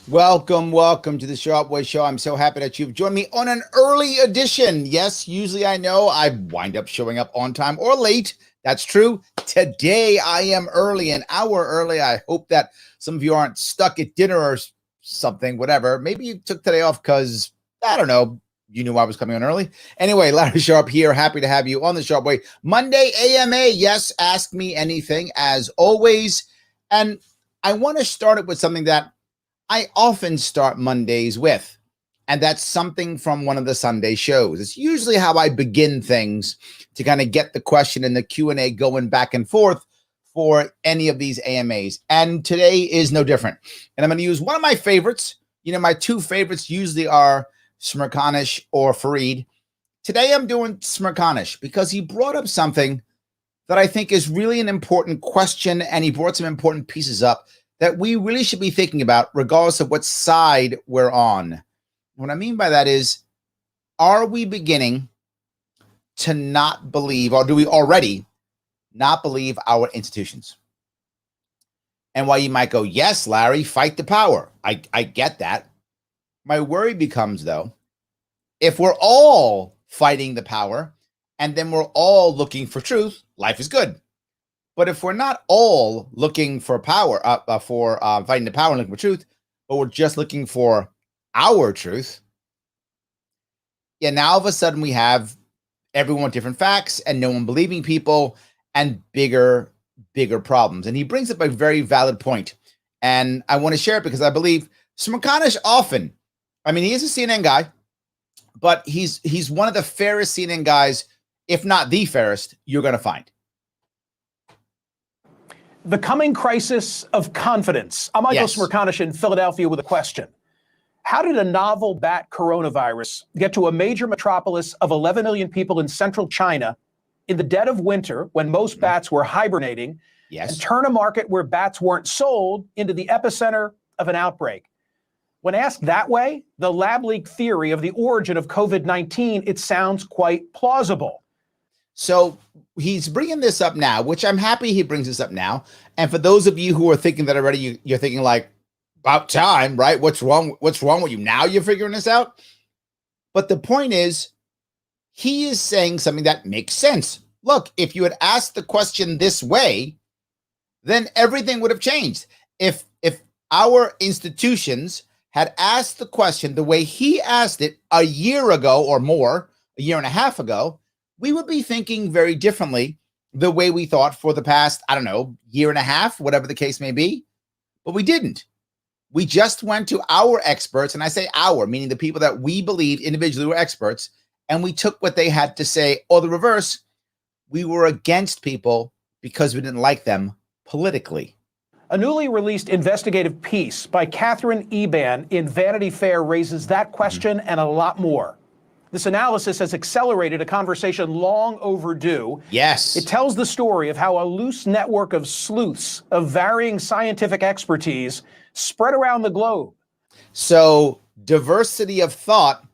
Welcome to the Sharpe Way Show. I'm so happy that you've joined me on an early edition. Yes, usually I know I wind up showing up on time or late. That's true. Today I am early, an hour early. I hope that some of you aren't stuck at dinner or something, whatever. Maybe you took today off because, I don't know, you knew I was coming on early. Anyway, Larry Sharpe here. Happy to have you on the Sharpe Way. Monday AMA. Yes, ask me anything as always. And I want to start it with something that I often start Mondays with, and that's something from one of the Sunday shows. It's usually how I begin things to kind of get the question and the Q&A going back and forth for any of these AMAs. And today is no different. And I'm going to use one of my favorites. You know, my two favorites usually are Smerconish or Fareed. Today I'm doing Smerconish because he brought up something that I think is really an important question, and he brought some important pieces up that we really should be thinking about regardless of what side we're on. What I mean by that is, are we beginning to not believe, or do we already not believe our institutions? And while you might go, yes, Larry, fight the power. I get that. My worry becomes, though, if we're all fighting the power and then we're all looking for truth, life is good. But if we're not all looking for power, fighting the power and looking for truth, but we're just looking for our truth, yeah, now all of a sudden we have everyone with different facts and no one believing people and bigger problems. And he brings up a very valid point, and I want to share it because I believe Smerconish often, I mean, he is a CNN guy, but he's one of the fairest CNN guys, if not the fairest, you're going to find. The coming crisis of confidence. I'm Michael Smerconish in Philadelphia with a question. How did a novel bat coronavirus get to a major metropolis of 11 million people in central China in the dead of winter when most bats were hibernating and turn a market where bats weren't sold into the epicenter of an outbreak? When asked that way, the lab leak theory of the origin of COVID-19, it sounds quite plausible. So he's bringing this up now, which I'm happy he brings this up now. And for those of you who are thinking that already, you're thinking like, about time, right? What's wrong with you? Now you're figuring this out? But the point is, he is saying something that makes sense. Look, if you had asked the question this way, then everything would have changed. If our institutions had asked the question the way he asked it a year ago or more, a year and a half ago, we would be thinking very differently the way we thought for the past, I don't know, year and a half, whatever the case may be. But we didn't. We just went to our experts, and I say our, meaning the people that we believe individually were experts, and we took what they had to say, or the reverse. We were against people because we didn't like them politically. A newly released investigative piece by Catherine Eban in Vanity Fair raises that question and a lot more. This analysis has accelerated a conversation long overdue. Yes. It tells the story of how a loose network of sleuths of varying scientific expertise spread around the globe. So, diversity of thought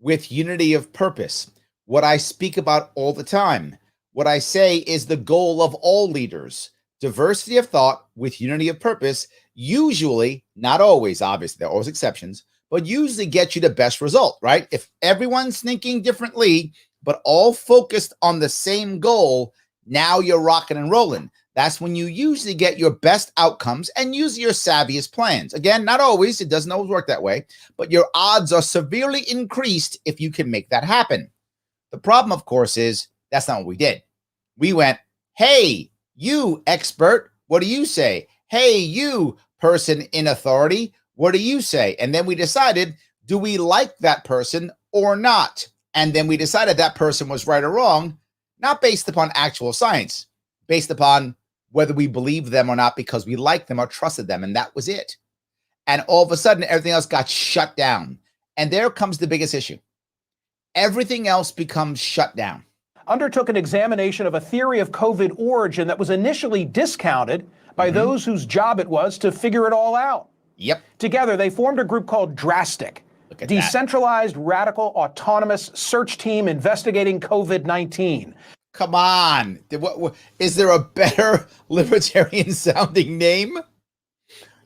with unity of purpose. What I speak about all the time. What I say is the goal of all leaders. Diversity of thought with unity of purpose, usually, not always, obviously, there are always exceptions, but usually get you the best result, right? If everyone's thinking differently, but all focused on the same goal, now you're rocking and rolling. That's when you usually get your best outcomes and use your savviest plans. Again, not always, it doesn't always work that way, but your odds are severely increased if you can make that happen. The problem, of course, is that's not what we did. We went, hey, you expert, what do you say? Hey, you person in authority, what do you say? And then we decided, do we like that person or not? And then we decided that person was right or wrong, not based upon actual science, based upon whether we believed them or not because we liked them or trusted them. And that was it. And all of a sudden, everything else got shut down. And there comes the biggest issue. Everything else becomes shut down. Undertook an examination of a theory of COVID origin that was initially discounted by those whose job it was to figure it all out. Yep. Together, they formed a group called Drastic, decentralized, radical, autonomous search team investigating COVID-19. Come on. Is there a better libertarian sounding name?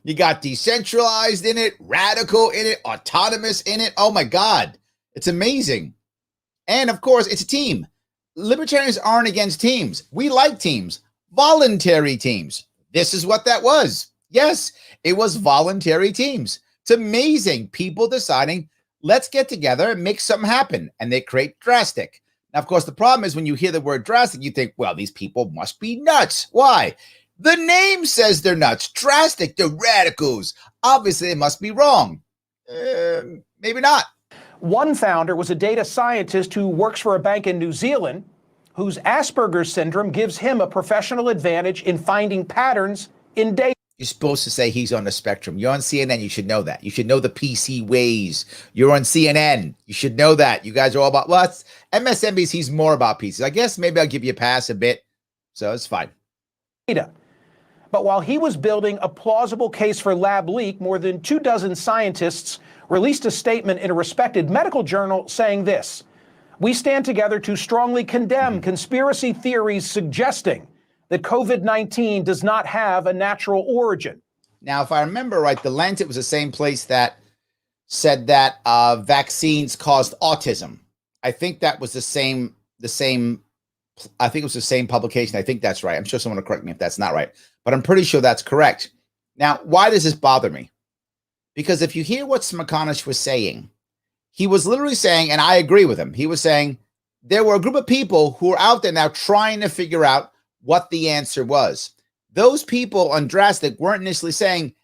You got decentralized in it, radical in it, autonomous in it. Oh my God. It's amazing. And of course, it's a team. Libertarians aren't against teams. We like teams, voluntary teams. This is what that was. Yes, it was voluntary teams. It's amazing. People deciding, let's get together and make something happen. And they create drastic. Now, of course, the problem is when you hear the word drastic, you think, well, these people must be nuts. Why? The name says they're nuts. Drastic, they're radicals. Obviously, they must be wrong. Maybe not. One founder was a data scientist who works for a bank in New Zealand whose Asperger's syndrome gives him a professional advantage in finding patterns in data. You're supposed to say he's on the spectrum. You're on CNN. You should know that. You should know the PC ways. You're on CNN. You should know that. You guys are all about, well, MSNBC's more about PCs. I guess maybe I'll give you a pass a bit. So it's fine. But while he was building a plausible case for lab leak, more than 24 scientists released a statement in a respected medical journal saying this: "We stand together to strongly condemn conspiracy theories suggesting that COVID-19 does not have a natural origin." Now, if I remember right, the Lancet was the same place that said that vaccines caused autism. I think that was the same. I think it was the same publication. I think that's right. I'm sure someone will correct me if that's not right, but I'm pretty sure that's correct. Now, why does this bother me? Because if you hear what McConish was saying, he was literally saying, and I agree with him, he was saying there were a group of people who are out there now trying to figure out what the answer was. Those people on Drastic weren't initially saying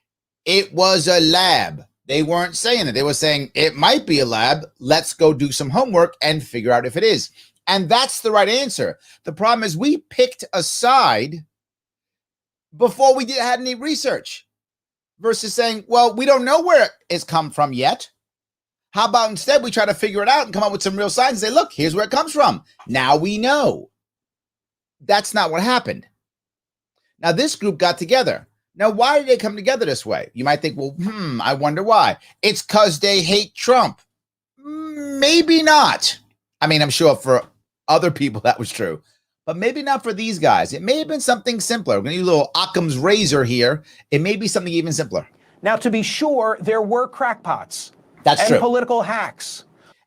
it was a lab. They weren't saying it. They were saying it might be a lab. Let's go do some homework and figure out if it is. And that's the right answer. The problem is we picked a side before we had any research versus saying, well, we don't know where it's come from yet. How about instead we try to figure it out and come up with some real science and say, look, here's where it comes from. Now we know. That's not what happened. Now this group got together. Now, why did they come together this way? You might think, well, I wonder why. It's because they hate Trump. Maybe not. I mean, I'm sure for other people that was true, but maybe not for these guys. It may have been something simpler. We're going to use a little Occam's razor here. It may be something even simpler. Now, to be sure, there were crackpots. That's true. And political hacks.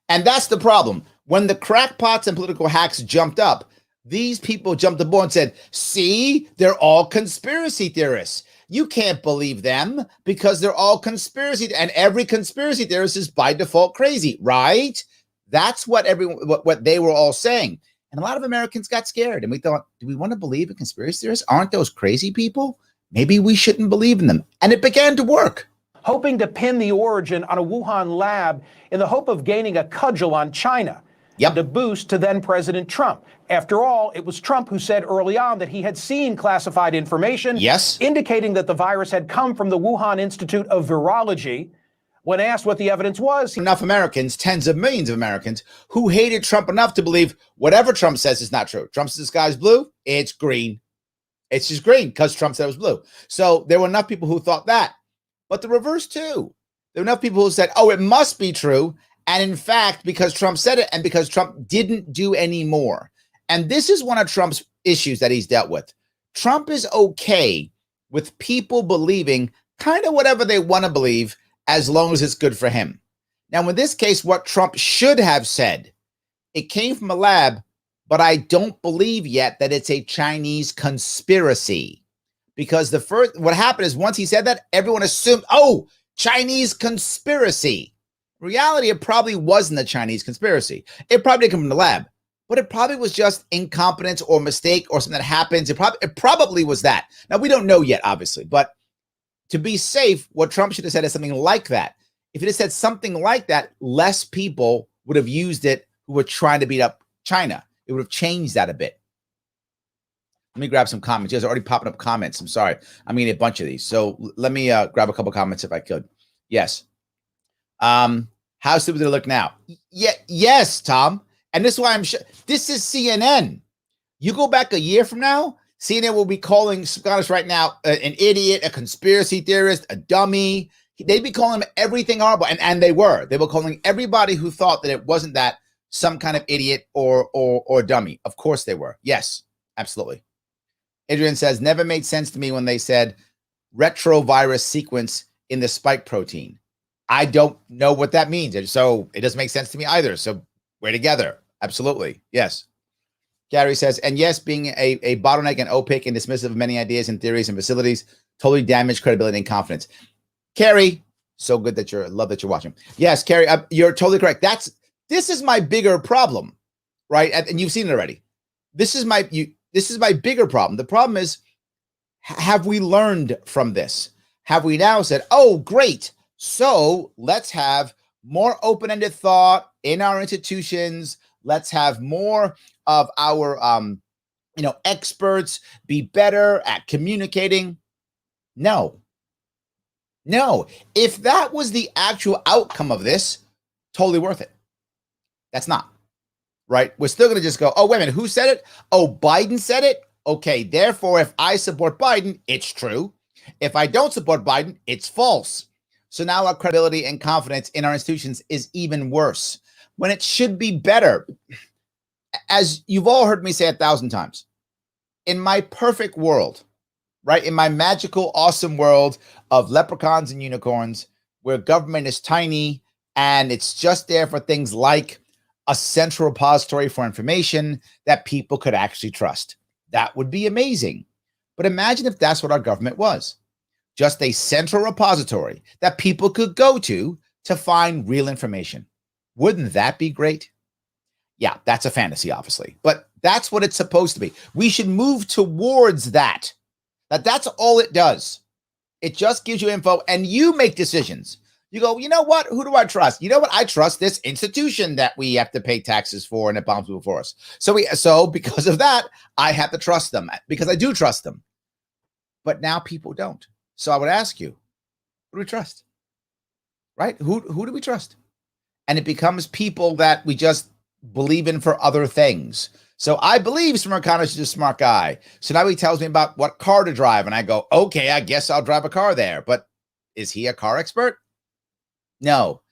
And that's the problem. When the crackpots and political hacks jumped up, these people jumped aboard and said, see, they're all conspiracy theorists. You can't believe them because they're all conspiracy. And every conspiracy theorist is by default crazy, right? That's what what they were all saying. And a lot of Americans got scared. And we thought, do we want to believe in conspiracy theorists? Aren't those crazy people? Maybe we shouldn't believe in them. And it began to work. Hoping to pin the origin on a Wuhan lab in the hope of gaining a cudgel on China. Yep. To boost to then President Trump. After all, it was Trump who said early on that he had seen classified information, yes, indicating that the virus had come from the Wuhan Institute of Virology. When asked what the evidence was, enough Americans, tens of millions of Americans, who hated Trump enough to believe whatever Trump says is not true. Trump says the sky's blue, it's green. It's just green because Trump said it was blue. So there were enough people who thought that. But the reverse too. There were enough people who said, oh, it must be true. And in fact, because Trump said it and because Trump didn't do any more. And this is one of Trump's issues that he's dealt with. Trump is okay with people believing kind of whatever they want to believe as long as it's good for him. Now, in this case, what Trump should have said, it came from a lab, but I don't believe yet that it's a Chinese conspiracy. Because what happened is once he said that, everyone assumed, oh, Chinese conspiracy. In reality, it probably wasn't a Chinese conspiracy. It probably didn't come from the lab, but it probably was just incompetence or mistake or something that happens. It probably was that. Now, we don't know yet, obviously, but to be safe, what Trump should have said is something like that. If it had said something like that, less people would have used it who were trying to beat up China. It would have changed that a bit. Let me grab some comments. You guys are already popping up comments. I'm sorry. I'm getting a bunch of these. So let me grab a couple comments if I could. Yes. How stupid do they look now? Yes, Tom. And this is why I'm sure. This is CNN. You go back a year from now, CNN will be calling Scottish right now an idiot, a conspiracy theorist, a dummy. They'd be calling him everything horrible. And they were. They were calling everybody who thought that it wasn't that some kind of idiot or dummy. Of course they were. Yes, absolutely. Adrian says, never made sense to me when they said retrovirus sequence in the spike protein. I don't know what that means. And so it doesn't make sense to me either. So we're together. Absolutely. Yes. Gary says, and yes, being a bottleneck and opaque and dismissive of many ideas and theories and facilities totally damage credibility and confidence. Carrie, so good that love that you're watching. Yes, Carrie, you're totally correct. This is my bigger problem, right? And you've seen it already. This is my bigger problem. The problem is, have we learned from this? Have we now said, oh, great, so let's have more open-ended thought in our institutions. Let's have more of our, experts be better at communicating. No. If that was the actual outcome of this, totally worth it. That's not, right? We're still going to just go, oh, wait a minute, who said it? Oh, Biden said it? Okay, therefore, if I support Biden, it's true. If I don't support Biden, it's false. So now our credibility and confidence in our institutions is even worse when it should be better. As you've all heard me say 1,000 times, in my perfect world, right? In my magical, awesome world of leprechauns and unicorns, where government is tiny and it's just there for things like a central repository for information that people could actually trust. That would be amazing. But imagine if that's what our government was. Just a central repository that people could go to find real information. Wouldn't that be great? Yeah, that's a fantasy, obviously, but that's what it's supposed to be. We should move towards that. That's all it does. It just gives you info and you make decisions. You go, you know what? Who do I trust? You know what? I trust this institution that we have to pay taxes for and it bombs people for us. So because of that, I have to trust them because I do trust them. But now people don't. So I would ask you, who do we trust? Right? Who do we trust? And it becomes people that we just believe in for other things. So I believe Smirkanish is a smart guy. So now he tells me about what car to drive. And I go, okay, I guess I'll drive a car there. But is he a car expert? No.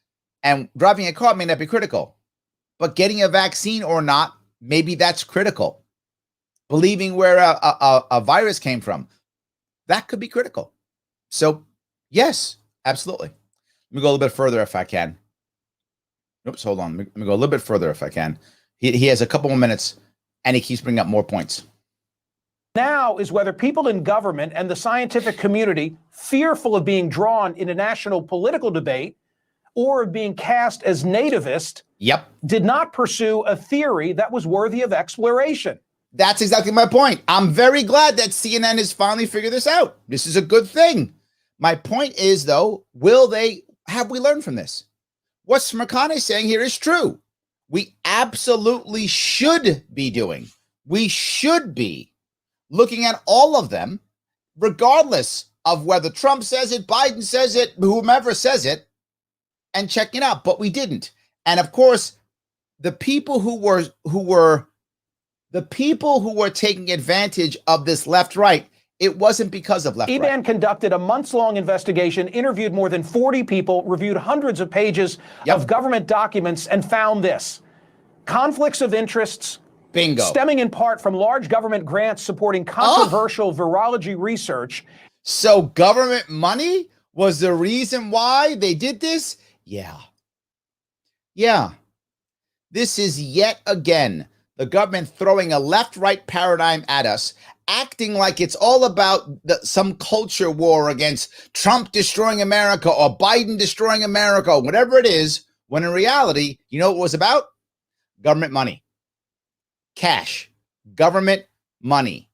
And driving a car may not be critical. But getting a vaccine or not, maybe that's critical. Believing where a virus came from, that could be critical. So yes, absolutely. Let me go a little bit further if I can. Oops, hold on. Let me go a little bit further if I can. He has a couple more minutes, and he keeps bringing up more points. Now is whether people in government and the scientific community, fearful of being drawn in a national political debate or of being cast as nativist, did not pursue a theory that was worthy of exploration. That's exactly my point. I'm very glad that CNN has finally figured this out. This is a good thing. My point is, though, have we learned from this? What Smirkanish is saying here is true. We absolutely should be doing. We should be looking at all of them, regardless of whether Trump says it, Biden says it, whomever says it, and checking out. But we didn't. And of course, the people who were taking advantage of this left-right, it wasn't because of left-right. EBAN conducted a months-long investigation, interviewed more than 40 people, reviewed hundreds of pages of government documents, and found this. Conflicts of interests, bingo, stemming in part from large government grants supporting controversial virology research. So government money was the reason why they did this? Yeah. This is yet again the government throwing a left-right paradigm at us, acting like it's all about some culture war against Trump destroying America or Biden destroying America, whatever it is, when in reality, you know what it was about? Government money. Cash. Government money.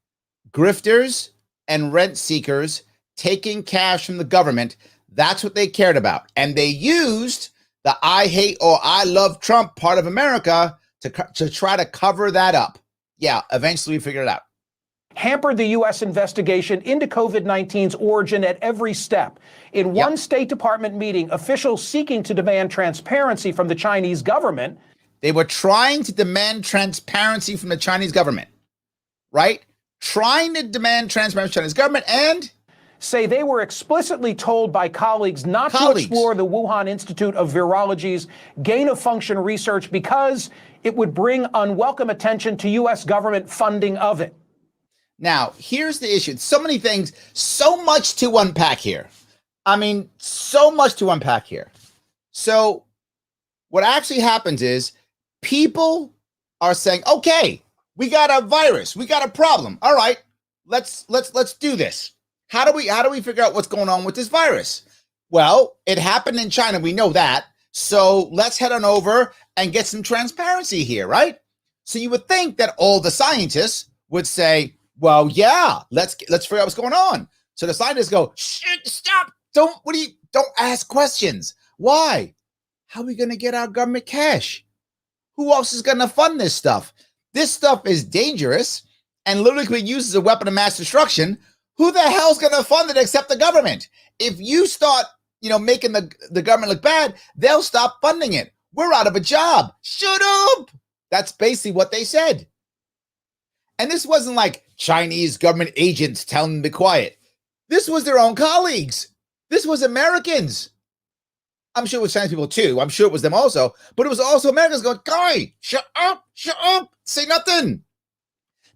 Grifters and rent seekers taking cash from the government. That's what they cared about. And they used the I hate or I love Trump part of America to try to cover that up. Yeah, eventually we figured it out. Hampered the U.S. investigation into COVID-19's origin at every step. In one State Department meeting, officials seeking to demand transparency from the Chinese government. They were trying to demand transparency from the Chinese government, right? Trying to demand transparency from the Chinese government and say they were explicitly told by colleagues not to explore the Wuhan Institute of Virology's gain-of-function research because it would bring unwelcome attention to U.S. government funding of it. Now, here's the issue. So many things, so much to unpack here. I mean, so much to unpack here. So what actually happens is people are saying, okay, we got a virus, we got a problem. All right, let's do this. How do we figure out what's going on with this virus? Well, it happened in China. We know that. So let's head on over and get some transparency here, right? So you would think that all the scientists would say, well, yeah, let's figure out what's going on. So the scientists go, shit, stop. Don't ask questions. Why? How are we going to get our government cash? Who else is going to fund this stuff? This stuff is dangerous and literally can be used as a weapon of mass destruction. Who the hell's going to fund it except the government? If you start, making the government look bad, they'll stop funding it. We're out of a job. Shut up. That's basically what they said. And this wasn't like Chinese government agents telling them to be quiet. This was their own colleagues. This was Americans. I'm sure it was Chinese people too. I'm sure it was them also. But it was also Americans going, guy, shut up, say nothing.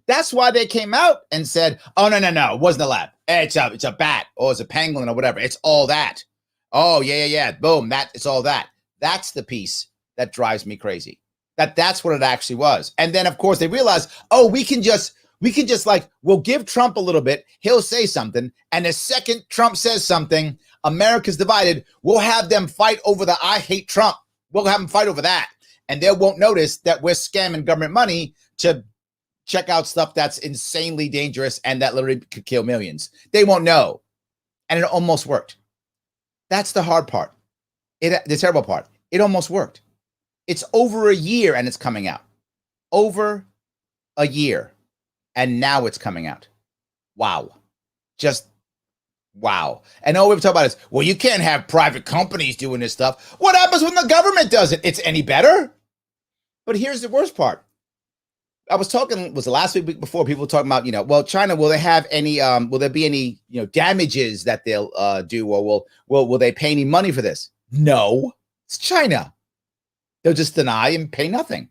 That's why they came out and said, oh, no, it wasn't a lab. It's a bat or it's a pangolin or whatever. It's all that. Oh, yeah. Boom, it's all that. That's the piece that drives me crazy. That's what it actually was. And then, of course, they realized, oh, we can just we'll give Trump a little bit. He'll say something. And the second Trump says something, America's divided. We'll have them fight over the I hate Trump. We'll have them fight over that. And they won't notice that we're scamming government money to check out stuff that's insanely dangerous and that literally could kill millions. They won't know. And it almost worked. That's the hard part. The terrible part. It almost worked. It's over a year and it's coming out. Over a year. And now it's coming out. Wow. Just wow. And all we've talked about is, well, you can't have private companies doing this stuff. What happens when the government does it? It's any better? But here's the worst part. I was talking, was the last week before, people were talking about, well, China, will they have any, will there be any, damages that they'll do, or will they pay any money for this? No, it's China. They'll just deny and pay nothing.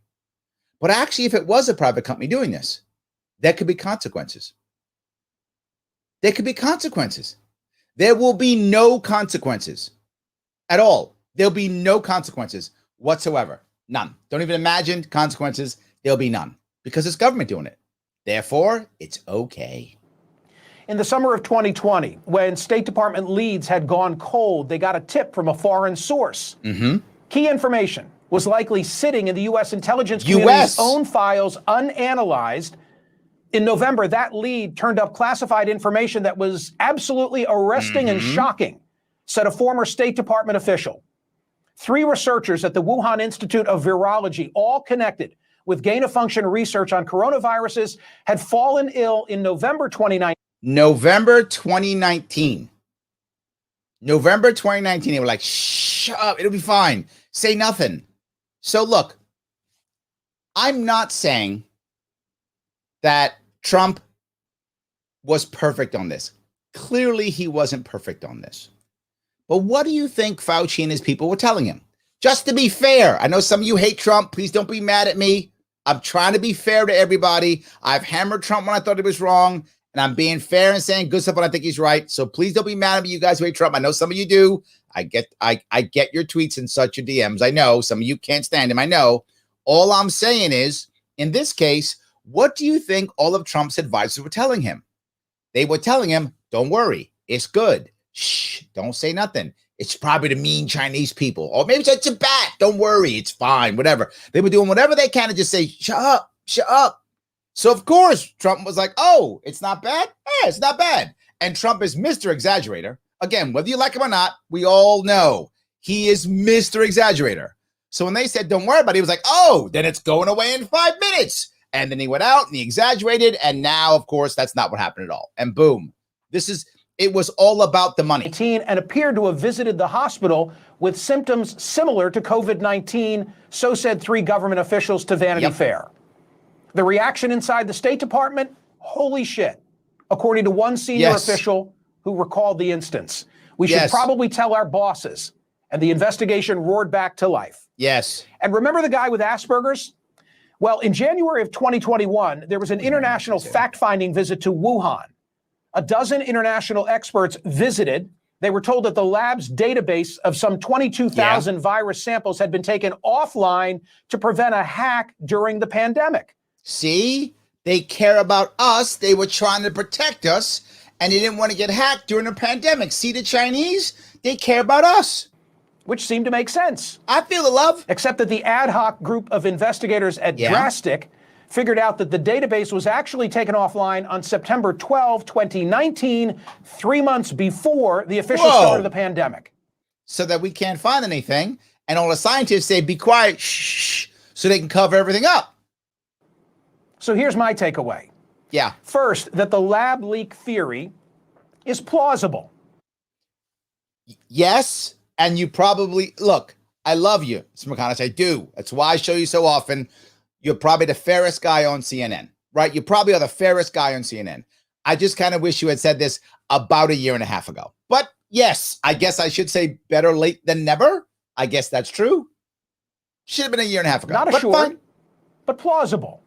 But actually, if it was a private company doing this, there could be consequences. There could be consequences. There will be no consequences at all. There'll be no consequences whatsoever. None. Don't even imagine consequences. There'll be none. Because it's government doing it. Therefore, it's okay. In the summer of 2020, when State Department leads had gone cold, they got a tip from a foreign source. Mm-hmm. Key information was likely sitting in the U.S. intelligence community's own files unanalyzed. In November, that lead turned up classified information that was absolutely arresting and shocking, said a former State Department official. 3 researchers at the Wuhan Institute of Virology, all connected with gain-of-function research on coronaviruses, had fallen ill in November 2019. November 2019. They were like, shut up, it'll be fine. Say nothing. So look, I'm not saying that Trump was perfect on this. Clearly, he wasn't perfect on this. But what do you think Fauci and his people were telling him? Just to be fair, I know some of you hate Trump. Please don't be mad at me. I'm trying to be fair to everybody. I've hammered Trump when I thought he was wrong, and I'm being fair and saying good stuff when I think he's right. So please don't be mad at me, you guys who hate Trump. I know some of you do. I get your tweets and such, your DMs. I know some of you can't stand him. I know. All I'm saying is, in this case, what do you think all of Trump's advisors were telling him? They were telling him, don't worry, it's good. Shh, don't say nothing. It's probably the mean Chinese people. Or maybe it's a bat. Don't worry, it's fine, whatever. They were doing whatever they can to just say, shut up. So, of course, Trump was like, oh, it's not bad? Yeah, it's not bad. And Trump is Mr. Exaggerator. Again, whether you like him or not, we all know he is Mr. Exaggerator. So when they said, don't worry about it, he was like, oh, then it's going away in 5 minutes. And then he went out and he exaggerated. And now, of course, that's not what happened at all. And boom, it was all about the money. And appeared to have visited the hospital with symptoms similar to COVID-19, so said 3 government officials to Vanity Fair. The reaction inside the State Department, holy shit, according to one senior official who recalled the instance. We should probably tell our bosses. And the investigation roared back to life. Yes. And remember the guy with Asperger's? Well, in January of 2021, there was an international fact-finding visit to Wuhan. A dozen international experts visited. They were told that the lab's database of some 22,000 virus samples had been taken offline to prevent a hack during the pandemic. See, they care about us. They were trying to protect us, and they didn't want to get hacked during the pandemic. See, the Chinese, they care about us. Which seemed to make sense. I feel the love. Except that the ad hoc group of investigators at Drastic figured out that the database was actually taken offline on September 12, 2019, 3 months before the official start of the pandemic. So that we can't find anything, and all the scientists say, be quiet, shh, so they can cover everything up. So here's my takeaway. Yeah. First, that the lab leak theory is plausible. Yes, and you probably, look, I love you, Mr. McConnell, I do. That's why I show you so often. You're probably the fairest guy on CNN, right? You probably are the fairest guy on CNN. I just kind of wish you had said this about a year and a half ago. But yes, I guess I should say better late than never. I guess that's true. Should have been a year and a half ago. Not assured, but plausible.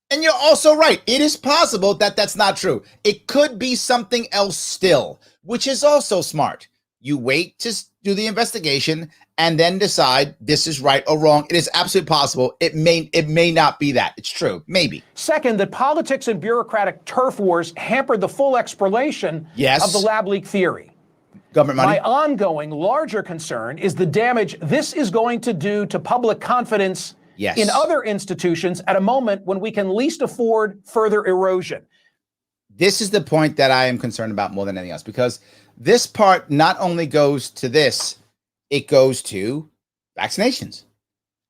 And you're also right. It is possible that that's not true. It could be something else still, which is also smart. You wait to do the investigation and then decide this is right or wrong. It is absolutely possible. It may not be that. It's true. Maybe. Second, that politics and bureaucratic turf wars hampered the full explanation of the lab leak theory. Government money. My ongoing larger concern is the damage this is going to do to public confidence in other institutions at a moment when we can least afford further erosion. This is the point that I am concerned about more than anything else, because this part not only goes to this, it goes to vaccinations.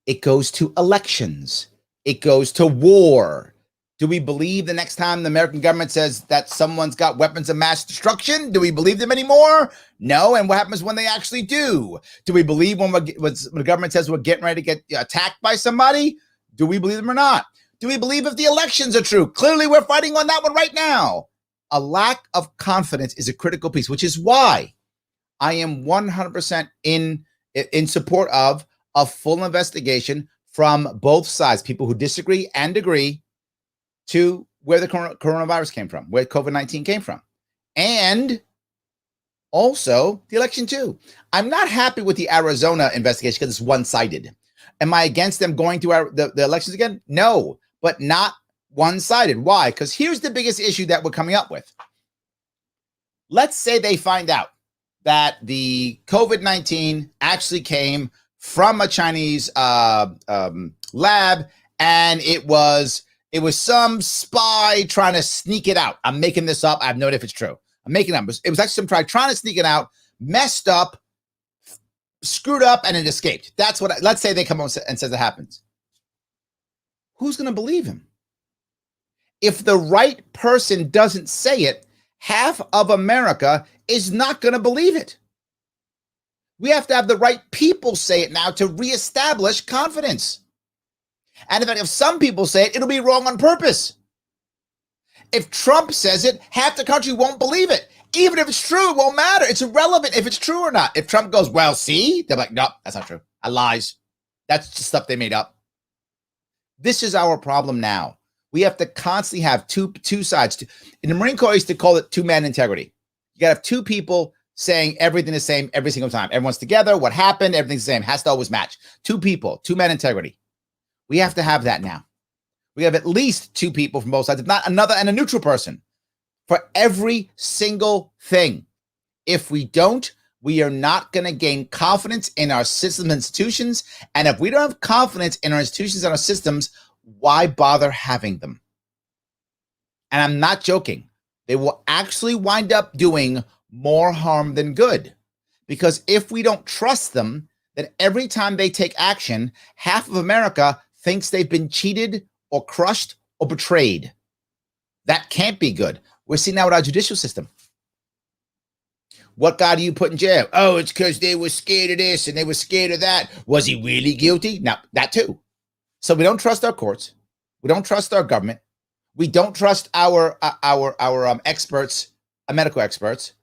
It goes to elections. It goes to war. Do we believe the next time the American government says that someone's got weapons of mass destruction? Do we believe them anymore? No. And what happens when they actually do? Do we believe when the government says we're getting ready to get attacked by somebody? Do we believe them or not? Do we believe if the elections are true? Clearly, we're fighting on that one right now. A lack of confidence is a critical piece, which is why I am 100% in support of a full investigation from both sides, people who disagree and agree, to where the coronavirus came from, where COVID-19 came from, and also the election too. I'm not happy with the Arizona investigation because it's one-sided. Am I against them going to the elections again? No, but not one-sided. Why? Because here's the biggest issue that we're coming up with. Let's say they find out that the COVID-19 actually came from a Chinese lab, and it was some spy trying to sneak it out. I'm making this up. I have no idea if it's true. I'm making it up. It was actually some trying to sneak it out, messed up, screwed up, and it escaped. That's what. Let's say they come on and says it happens. Who's going to believe him? If the right person doesn't say it, half of America is not going to believe it. We have to have the right people say it now to reestablish confidence. And in fact, if some people say it, it'll be wrong on purpose. If Trump says it, half the country won't believe it. Even if it's true, it won't matter. It's irrelevant if it's true or not. If Trump goes, well, see, they're like, no, that's not true. That lies. That's just stuff they made up. This is our problem now. We have to constantly have two sides. In the Marine Corps, I used to call it two-man integrity. You got to have two people saying everything the same every single time. Everyone's together. What happened? Everything's the same. Has to always match. Two people, two-man integrity. We have to have that now. We have at least two people from both sides, if not another and a neutral person for every single thing. If we don't, we are not going to gain confidence in our systems and institutions. And if we don't have confidence in our institutions and our systems, why bother having them? And I'm not joking. They will actually wind up doing more harm than good. Because if we don't trust them, then every time they take action, half of America thinks they've been cheated or crushed or betrayed. That can't be good. We're seeing that with our judicial system. What guy do you put in jail? Oh, it's because they were scared of this and they were scared of that. Was he really guilty? No, that too. So we don't trust our courts. We don't trust our government. We don't trust our experts, medical experts.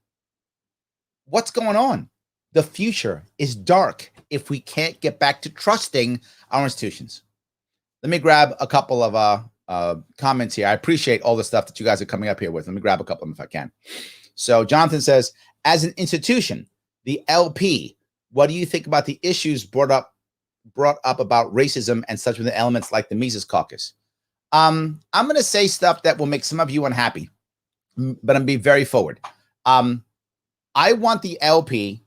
What's going on? The future is dark if we can't get back to trusting our institutions. Let me grab a couple of comments here. I appreciate all the stuff that you guys are coming up here with. Let me grab a couple of them if I can. So Jonathan says, as an institution, the LP, what do you think about the issues brought up about racism and such with the elements like the Mises Caucus? I'm going to say stuff that will make some of you unhappy, but I'm being very forward. I want the LP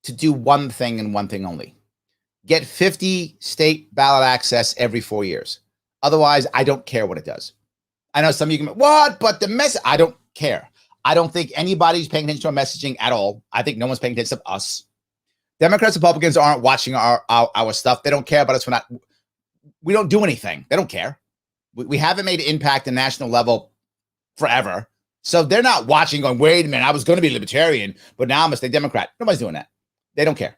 to do one thing and one thing only. Get 50 state ballot access every 4 years. Otherwise, I don't care what it does. I know some of you can, what? But the message, I don't care. I don't think anybody's paying attention to our messaging at all. I think no one's paying attention to us. Democrats, Republicans aren't watching our stuff. They don't care about us. We don't do anything. They don't care. We haven't made an impact at national level forever. So they're not watching going, wait a minute, I was going to be libertarian, but now I'm a state Democrat. Nobody's doing that. They don't care.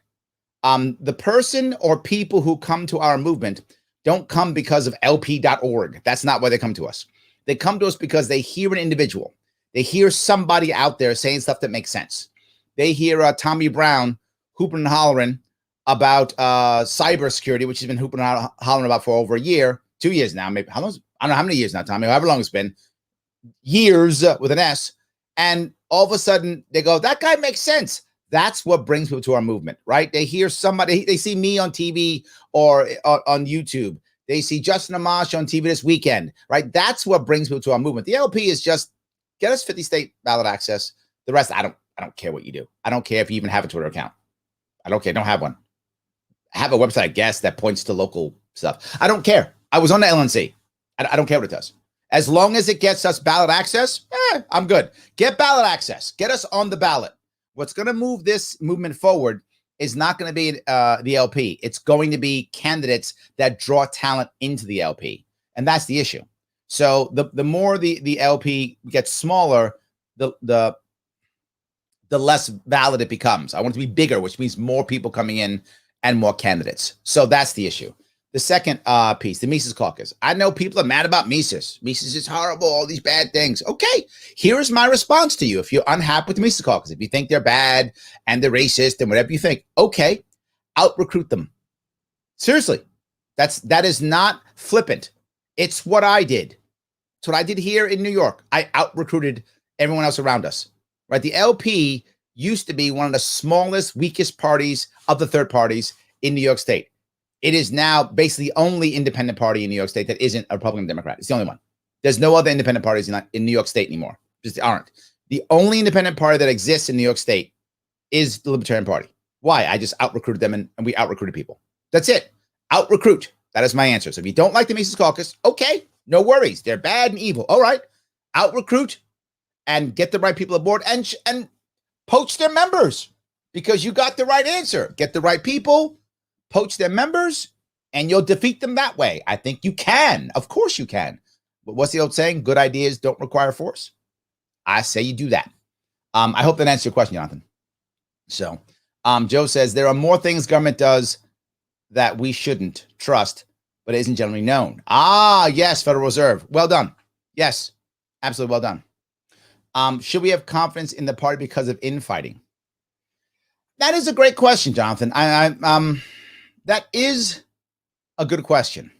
The person or people who come to our movement don't come because of lp.org. That's not why they come to us. They come to us because they hear an individual. They hear somebody out there saying stuff that makes sense. They hear Tommy Brown hooping and hollering about cybersecurity, which he's been hooping and hollering about for over a year, 2 years now, maybe. How long? I don't know how many years now, Tommy, however long it's been. Years with an S. And all of a sudden they go, that guy makes sense. That's what brings people to our movement, right? They hear somebody, they see me on TV or on YouTube. They see Justin Amash on TV this weekend, right? That's what brings people to our movement. The LP is just get us 50 state ballot access. The rest, I don't care what you do. I don't care if you even have a Twitter account. I don't care. Don't have one. Have a website, I guess, that points to local stuff. I don't care. I was on the LNC. I don't care what it does. As long as it gets us ballot access, I'm good. Get ballot access. Get us on the ballot. What's going to move this movement forward is not going to be the LP. It's going to be candidates that draw talent into the LP. And that's the issue. So the more the LP gets smaller, the less valid it becomes. I want it to be bigger, which means more people coming in and more candidates. So that's the issue. The second piece, the Mises Caucus. I know people are mad about Mises. Mises is horrible, all these bad things. Okay, here's my response to you. If you're unhappy with the Mises Caucus, if you think they're bad and they're racist and whatever you think, okay, out-recruit them. Seriously, that is not flippant. It's what I did. It's what I did here in New York. I out-recruited everyone else around us, right? The LP used to be one of the smallest, weakest parties of the third parties in New York State. It is now basically the only independent party in New York State that isn't a Republican Democrat. It's the only one. There's no other independent parties in New York State anymore. Just aren't. The only independent party that exists in New York State is the Libertarian Party. Why? I just out-recruited them and we out-recruited people. That's it. Out-recruit. That is my answer. So if you don't like the Mises Caucus, okay, no worries. They're bad and evil. All right. Out-recruit and get the right people aboard and poach their members because you got the right answer. Get the right people, poach their members, and you'll defeat them that way. I think you can. Of course you can. But what's the old saying? Good ideas don't require force. I say you do that. I hope that answers your question, Jonathan. So Joe says, there are more things government does that we shouldn't trust, but isn't generally known. Ah, yes, Federal Reserve. Well done. Yes, absolutely well done. Should we have confidence in the party because of infighting? That is a great question, Jonathan. That is a good question.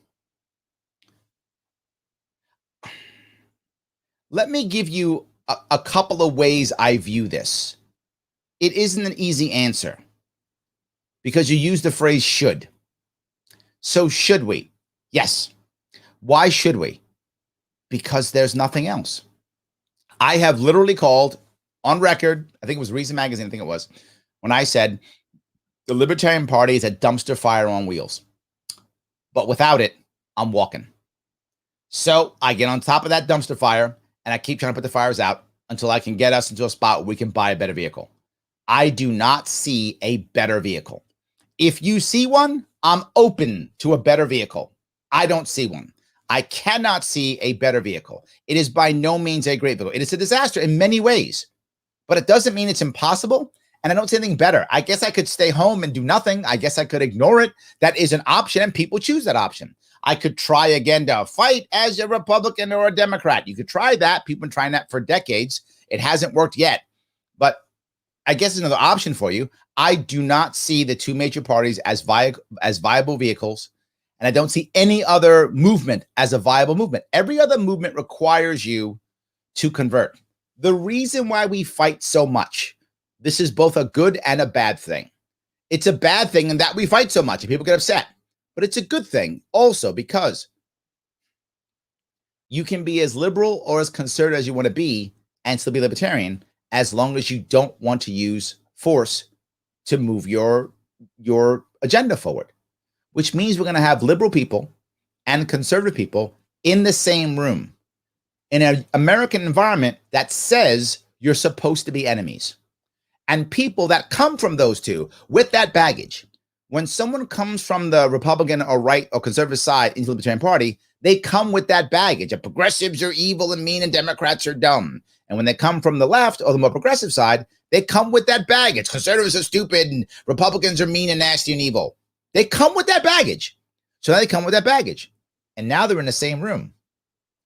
Let me give you a couple of ways I view this. It isn't an easy answer because you use the phrase should. So should we? Yes. Why should we? Because there's nothing else. I have literally called on record, I think it was Reason Magazine, I think it was, when I said the Libertarian Party is a dumpster fire on wheels. But without it, I'm walking. So I get on top of that dumpster fire and I keep trying to put the fires out until I can get us into a spot where we can buy a better vehicle. I do not see a better vehicle. If you see one, I'm open to a better vehicle. I don't see one. I cannot see a better vehicle. It is by no means a great vehicle. It is a disaster in many ways, but it doesn't mean it's impossible. And I don't see anything better. I guess I could stay home and do nothing. I guess I could ignore it. That is an option, and people choose that option. I could try again to fight as a Republican or a Democrat. You could try that. People have been trying that for decades. It hasn't worked yet. But I guess another option for you. I do not see the two major parties as viable vehicles. And I don't see any other movement as a viable movement. Every other movement requires you to convert. The reason why we fight so much, this is both a good and a bad thing. It's a bad thing in that we fight so much and people get upset. But it's a good thing also because you can be as liberal or as conservative as you want to be and still be libertarian as long as you don't want to use force to move your agenda forward, which means we're going to have liberal people and conservative people in the same room in an American environment that says you're supposed to be enemies. And people that come from those two with that baggage, when someone comes from the Republican or right or conservative side into the Libertarian Party, they come with that baggage of progressives are evil and mean and Democrats are dumb. And when they come from the left or the more progressive side, they come with that baggage. Conservatives are stupid and Republicans are mean and nasty and evil. They come with that baggage. So now they come with that baggage. And now they're in the same room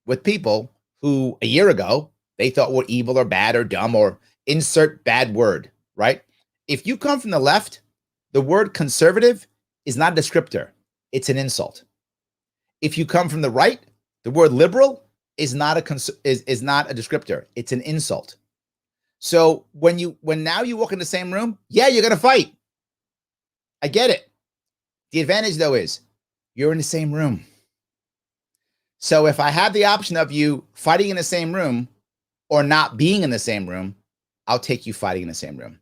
with people who a year ago they thought were evil or bad or dumb or insert bad word, right? If you come from the left, the word conservative is not a descriptor. It's an insult. If you come from the right, the word liberal is not a descriptor. It's an insult. So when now you walk in the same room, yeah, you're going to fight. I get it. The advantage though is you're in the same room. So if I have the option of you fighting in the same room or not being in the same room, I'll take you fighting in the same room.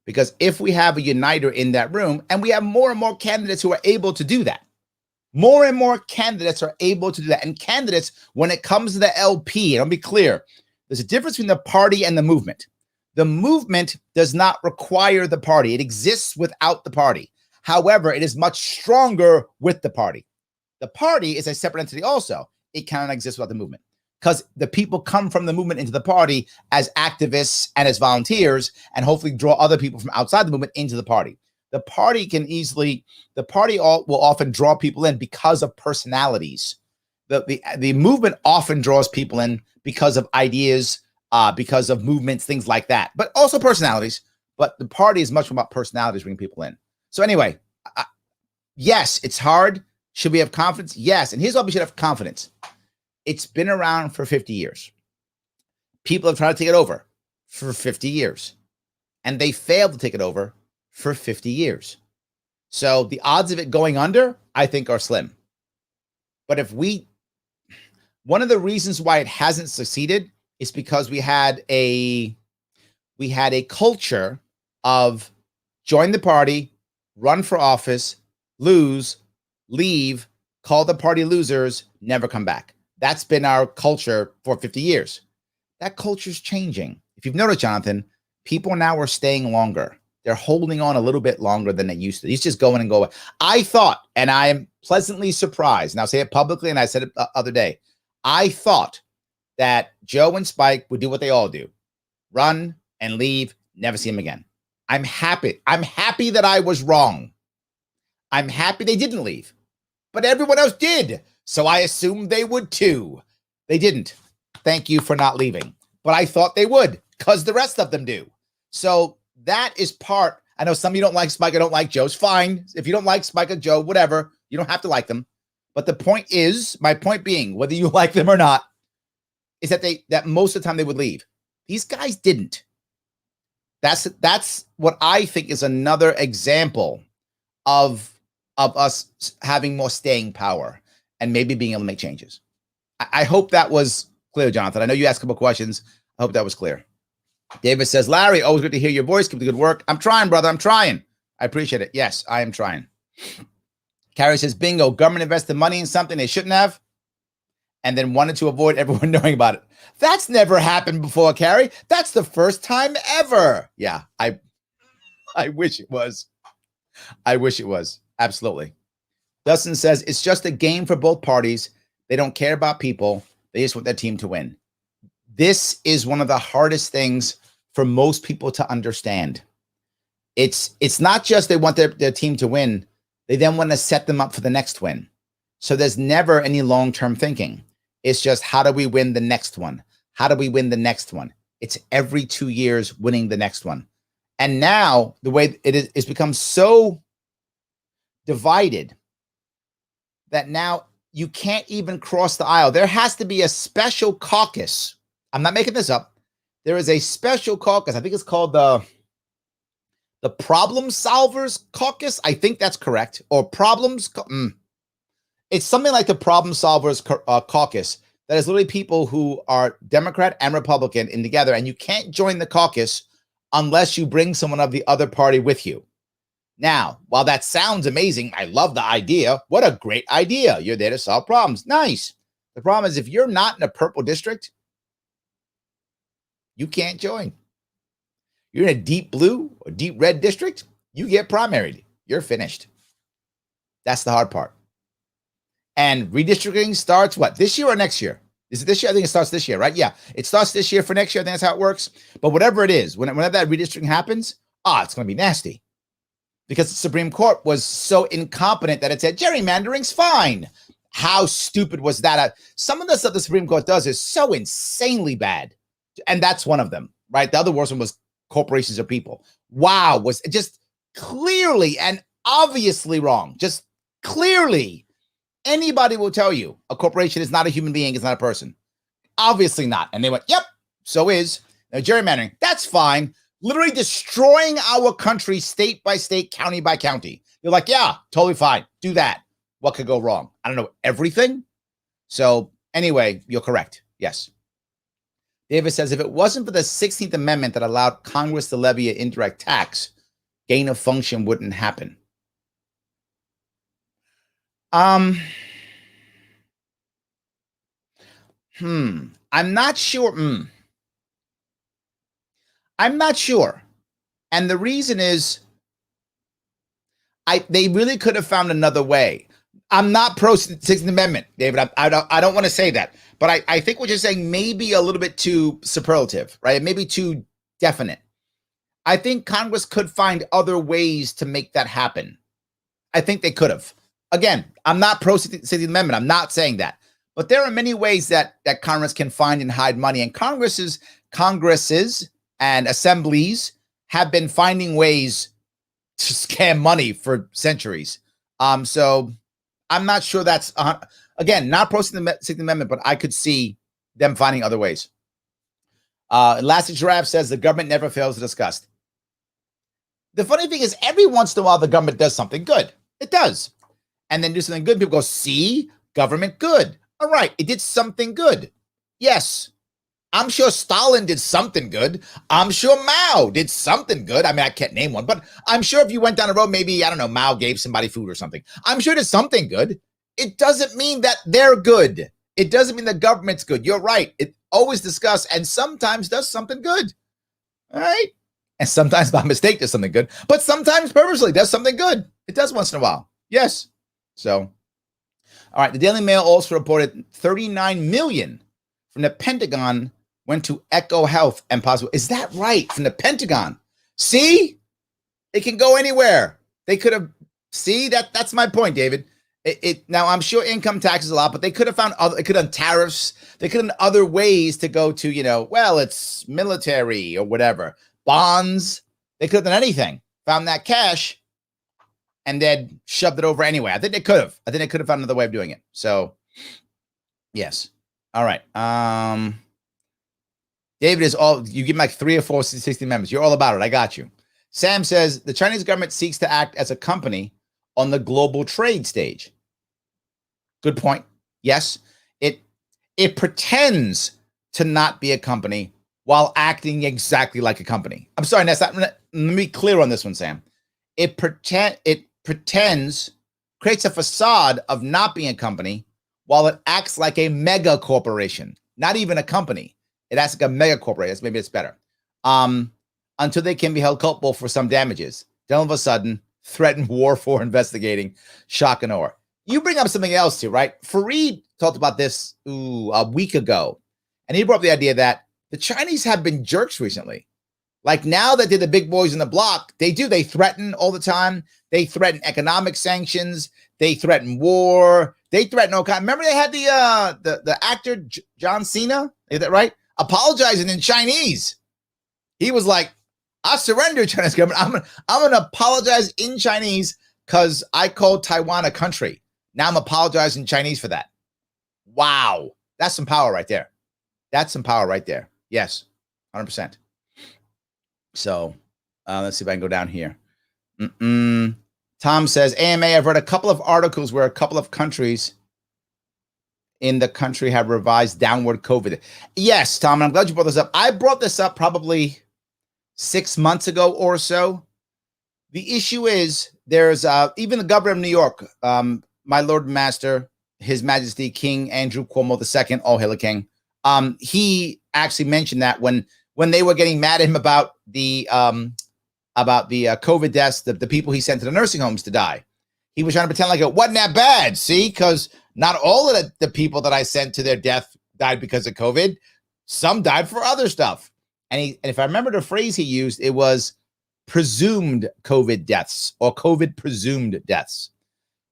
Because if we have a uniter in that room, and we have more and more candidates who are able to do that, more and more candidates are able to do that. And candidates, when it comes to the LP, and I'll be clear, there's a difference between the party and the movement. The movement does not require the party. It exists without the party. However, it is much stronger with the party. The party is a separate entity also. It cannot exist without the movement because the people come from the movement into the party as activists and as volunteers and hopefully draw other people from outside the movement into the party. The party will often draw people in because of personalities. The movement often draws people in because of ideas, because of movements, things like that, but also personalities. But the party is much more about personalities bringing people in. So anyway, yes, it's hard. Should we have confidence? Yes. And here's why we should have confidence. It's been around for 50 years. People have tried to take it over for 50 years. And they failed to take it over for 50 years. So the odds of it going under, I think, are slim. But one of the reasons why it hasn't succeeded is because we had a culture of join the party, run for office, lose, leave, call the party losers, never come back. That's been our culture for 50 years. That culture's changing. If you've noticed, Jonathan, people now are staying longer. They're holding on a little bit longer than they used to. It's just going and going. I thought, and I am pleasantly surprised, and I'll say it publicly, and I said it the other day, I thought that Joe and Spike would do what they all do. Run and leave, never see him again. I'm happy. I'm happy that I was wrong. I'm happy they didn't leave. But everyone else did. So I assumed they would too. They didn't. Thank you for not leaving. But I thought they would because the rest of them do. So that is part. I know some of you don't like Spike. I don't like Joe's fine. If you don't like Spike or Joe, whatever, you don't have to like them. But the point is, my point being, whether you like them or not, is that most of the time they would leave. These guys didn't. That's what I think is another example of us having more staying power and maybe being able to make changes. I hope that was clear, Jonathan. I know you asked a couple questions. I hope that was clear. David says, Larry, always good to hear your voice. Keep the good work. I'm trying, brother. I'm trying. I appreciate it. Yes, I am trying. Carrie says, bingo, government invested money in something they shouldn't have and then wanted to avoid everyone knowing about it. That's never happened before, Carrie. That's the first time ever. Yeah, I wish it was. I wish it was. Absolutely. Dustin says, it's just a game for both parties. They don't care about people. They just want their team to win. This is one of the hardest things for most people to understand. It's not just they want their team to win. They then want to set them up for the next win. So there's never any long-term thinking. It's just, how do we win the next one? How do we win the next one? It's every 2 years winning the next one. And now the way it is, it's become so divided that now you can't even cross the aisle. There has to be a special caucus. I'm not making this up. There is a special caucus. I think it's called the Problem Solvers Caucus. I think that's correct. Or Problems. It's something like the Problem Solvers Caucus. That is literally people who are Democrat and Republican in together, and you can't join the caucus unless you bring someone of the other party with you. Now, while that sounds amazing, I love the idea. What a great idea. You're there to solve problems. Nice. The problem is if you're not in a purple district, you can't join. You're in a deep blue or deep red district, you get primaried. You're finished. That's the hard part. And redistricting starts what? This year or next year? Is it this year? I think it starts this year, right? Yeah, it starts this year for next year. I think that's how it works. But whatever it is, whenever that redistricting happens, it's going to be nasty. Because the Supreme Court was so incompetent that it said gerrymandering's fine. How stupid was that? Some of the stuff the Supreme Court does is so insanely bad. And that's one of them, right? The other worst one was corporations or people. Wow, was just clearly and obviously wrong. Just clearly. Anybody will tell you a corporation is not a human being, it's not a person. Obviously not. And they went, yep, so is. Now, gerrymandering, that's fine. Literally destroying our country state by state, county by county. You're like, yeah, totally fine. Do that. What could go wrong? I don't know, everything? So anyway, you're correct. Yes. David says, if it wasn't for the 16th Amendment that allowed Congress to levy an indirect tax, gain of function wouldn't happen. I'm not sure. I'm not sure. And the reason is they really could have found another way. I'm not pro 16th Amendment, David. I don't want to say that. But I think what you're saying may be a little bit too superlative, right? Maybe too definite. I think Congress could find other ways to make that happen. I think they could have. Again, I'm not pro 16th Amendment. I'm not saying that. But there are many ways that Congress can find and hide money. And Congresses and assemblies have been finding ways to scam money for centuries. So I'm not sure that's, again, not pro 16th Amendment, but I could see them finding other ways. Elastic Giraffe says the government never fails to discuss. The funny thing is every once in a while, the government does something good. It does. And then do something good. People go, see, government good. All right, it did something good. Yes. I'm sure Stalin did something good. I'm sure Mao did something good. I mean, I can't name one, but I'm sure if you went down the road, maybe, I don't know, Mao gave somebody food or something. I'm sure it is something good. It doesn't mean that they're good. It doesn't mean the government's good. You're right. It always discuss and sometimes does something good. All right. And sometimes by mistake does something good, but sometimes purposely does something good. It does once in a while. Yes. So, all right. The Daily Mail also reported 39 million from the Pentagon went to Echo Health and possible. Is that right? From the Pentagon? See, it can go anywhere. They could have. See, that's my point, David. Now I'm sure income tax is a lot, but they could have found other. They could have done tariffs. They could have done other ways to go to, well, it's military or whatever, bonds. They could have done anything. Found that cash, and then shoved it over anyway. I think they could have. I think they could have found another way of doing it. So, yes. All right. David is all, you give him like 3 or 4 60 members. You're all about it. I got you. Sam says the Chinese government seeks to act as a company on the global trade stage. Good point. Yes. It pretends to not be a company while acting exactly like a company. I'm sorry, that's not, let me be clear on this one, Sam. It pretends, creates a facade of not being a company while it acts like a mega corporation, not even a company. It acts like a mega corporation. Maybe it's better. Until they can be held culpable for some damages. Then all of a sudden, threaten war for investigating, shock and awe. You bring up something else too, right? Fareed talked about this a week ago, and he brought up the idea that the Chinese have been jerks recently. Like now that they're the big boys in the block, they threaten all the time. They threaten economic sanctions. They threaten war. They threaten all kinds. Remember they had the actor John Cena, is that right? Apologizing in Chinese. He was like, I surrender, Chinese government. I'm gonna apologize in Chinese because I called Taiwan a country. Now I'm apologizing in Chinese for that. Wow. That's some power right there. That's some power right there. Yes, 100%. So let's see if I can go down here. Tom says, AMA, I've read a couple of articles where a couple of countries in the country have revised downward COVID. Yes, Tom, I'm glad you brought this up. I brought this up probably 6 months ago or so. The issue is there's even the governor of New York, my Lord and Master, His Majesty King Andrew Cuomo II, all hail the king. He actually mentioned that when they were getting mad at him about the COVID deaths, the people he sent to the nursing homes to die, he was trying to pretend like it wasn't that bad. See, because not all of the people that I sent to their death died because of COVID. Some died for other stuff. And if I remember the phrase he used, it was presumed COVID deaths or COVID presumed deaths.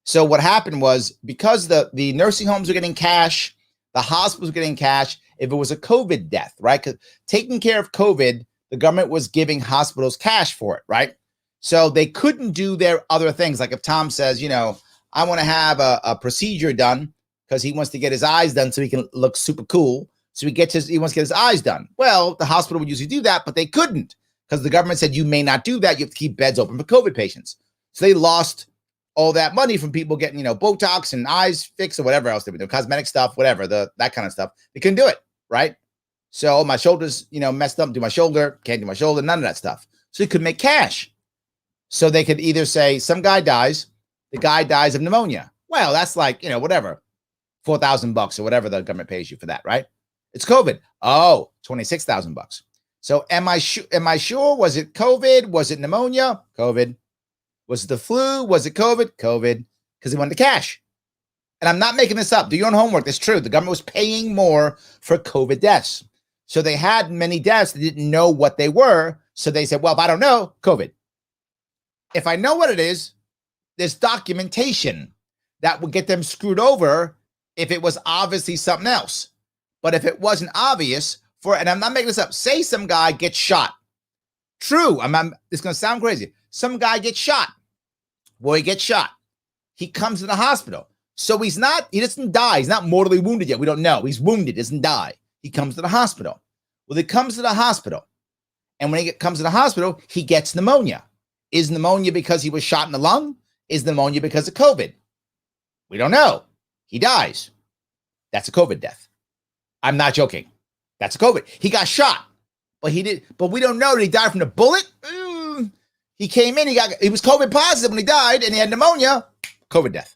So what happened was, because the nursing homes are getting cash, the hospitals are getting cash, if it was a COVID death, right? Because taking care of COVID, the government was giving hospitals cash for it, right? So they couldn't do their other things. Like if Tom says, I want to have a procedure done because he wants to get his eyes done so he can look super cool. So he wants to get his eyes done. Well, the hospital would usually do that, but they couldn't because the government said you may not do that. You have to keep beds open for COVID patients. So they lost all that money from people getting, Botox and eyes fixed or whatever else they would do, cosmetic stuff, whatever, that kind of stuff. They couldn't do it, right? So my shoulders, messed up, do my shoulder, can't do my shoulder, none of that stuff. So they could make cash. So they could either say some guy dies, the guy dies of pneumonia. Well, that's like, whatever, $4,000 or whatever the government pays you for that, right? It's COVID. Oh, $26,000. So am I sure? Was it COVID? Was it pneumonia? COVID. Was it the flu? Was it COVID? COVID. Because they wanted the cash. And I'm not making this up. Do your own homework. That's true. The government was paying more for COVID deaths. So they had many deaths. They didn't know what they were. So they said, well, if I don't know, COVID. If I know what it is, there's documentation that would get them screwed over if it was obviously something else. But if it wasn't obvious and I'm not making this up, say some guy gets shot. True. It's going to sound crazy. Some guy gets shot. Boy, he gets shot. He comes to the hospital. So he doesn't die. He's not mortally wounded yet. We don't know. He's wounded, doesn't die. He comes to the hospital. Well, he comes to the hospital. And when he comes to the hospital, he gets pneumonia. Is pneumonia because he was shot in the lung? Is pneumonia because of COVID? We don't know. He dies. That's a COVID death. I'm not joking. That's a COVID. He got shot, but we don't know. Did he die from the bullet? He came in, he was COVID positive when he died, and he had pneumonia, COVID death.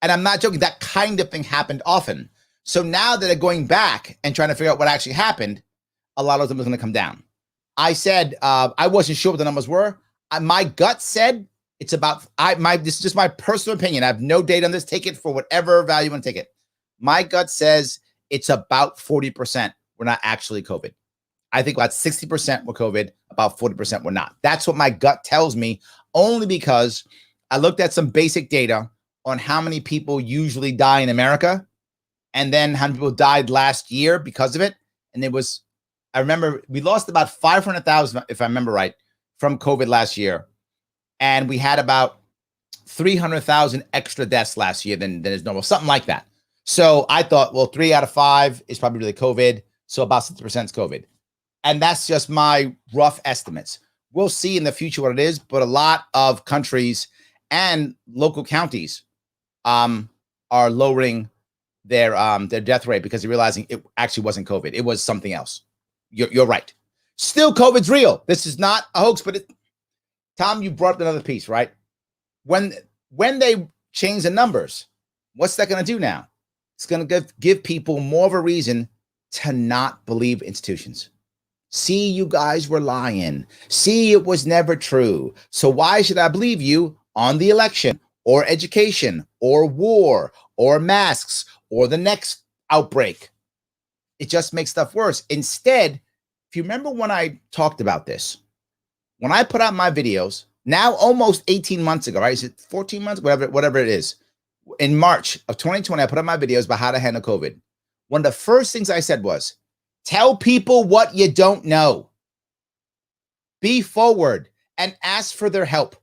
And I'm not joking. That kind of thing happened often. So now that they're going back and trying to figure out what actually happened, a lot of them are going to come down. I said, I wasn't sure what the numbers were. My gut said it's about, this is just my personal opinion. I have no data on this. Take it for whatever value you want to take it. My gut says it's about 40% were not actually COVID. I think about 60% were COVID, about 40% were not. That's what my gut tells me, only because I looked at some basic data on how many people usually die in America and then how many people died last year because of it. And I remember we lost about 500,000, if I remember right, from COVID last year. And we had about 300,000 extra deaths last year than is normal, something like that. So I thought, well, 3 out of 5 is probably really COVID. So about 60% is COVID. And that's just my rough estimates. We'll see in the future what it is, but a lot of countries and local counties are lowering their death rate because they're realizing it actually wasn't COVID. It was something else. You're right. Still, COVID's real. This is not a hoax, but Tom, you brought up another piece, right? When they change the numbers, what's that going to do now? It's going to give people more of a reason to not believe institutions. See, you guys were lying. See, it was never true. So why should I believe you on the election or education or war or masks or the next outbreak? It just makes stuff worse. Instead, if you remember when I talked about this, when I put out my videos, now almost 18 months ago, right? Is it 14 months? Whatever it is. In March of 2020, I put out my videos about how to handle COVID. One of the first things I said was, tell people what you don't know. Be forward and ask for their help.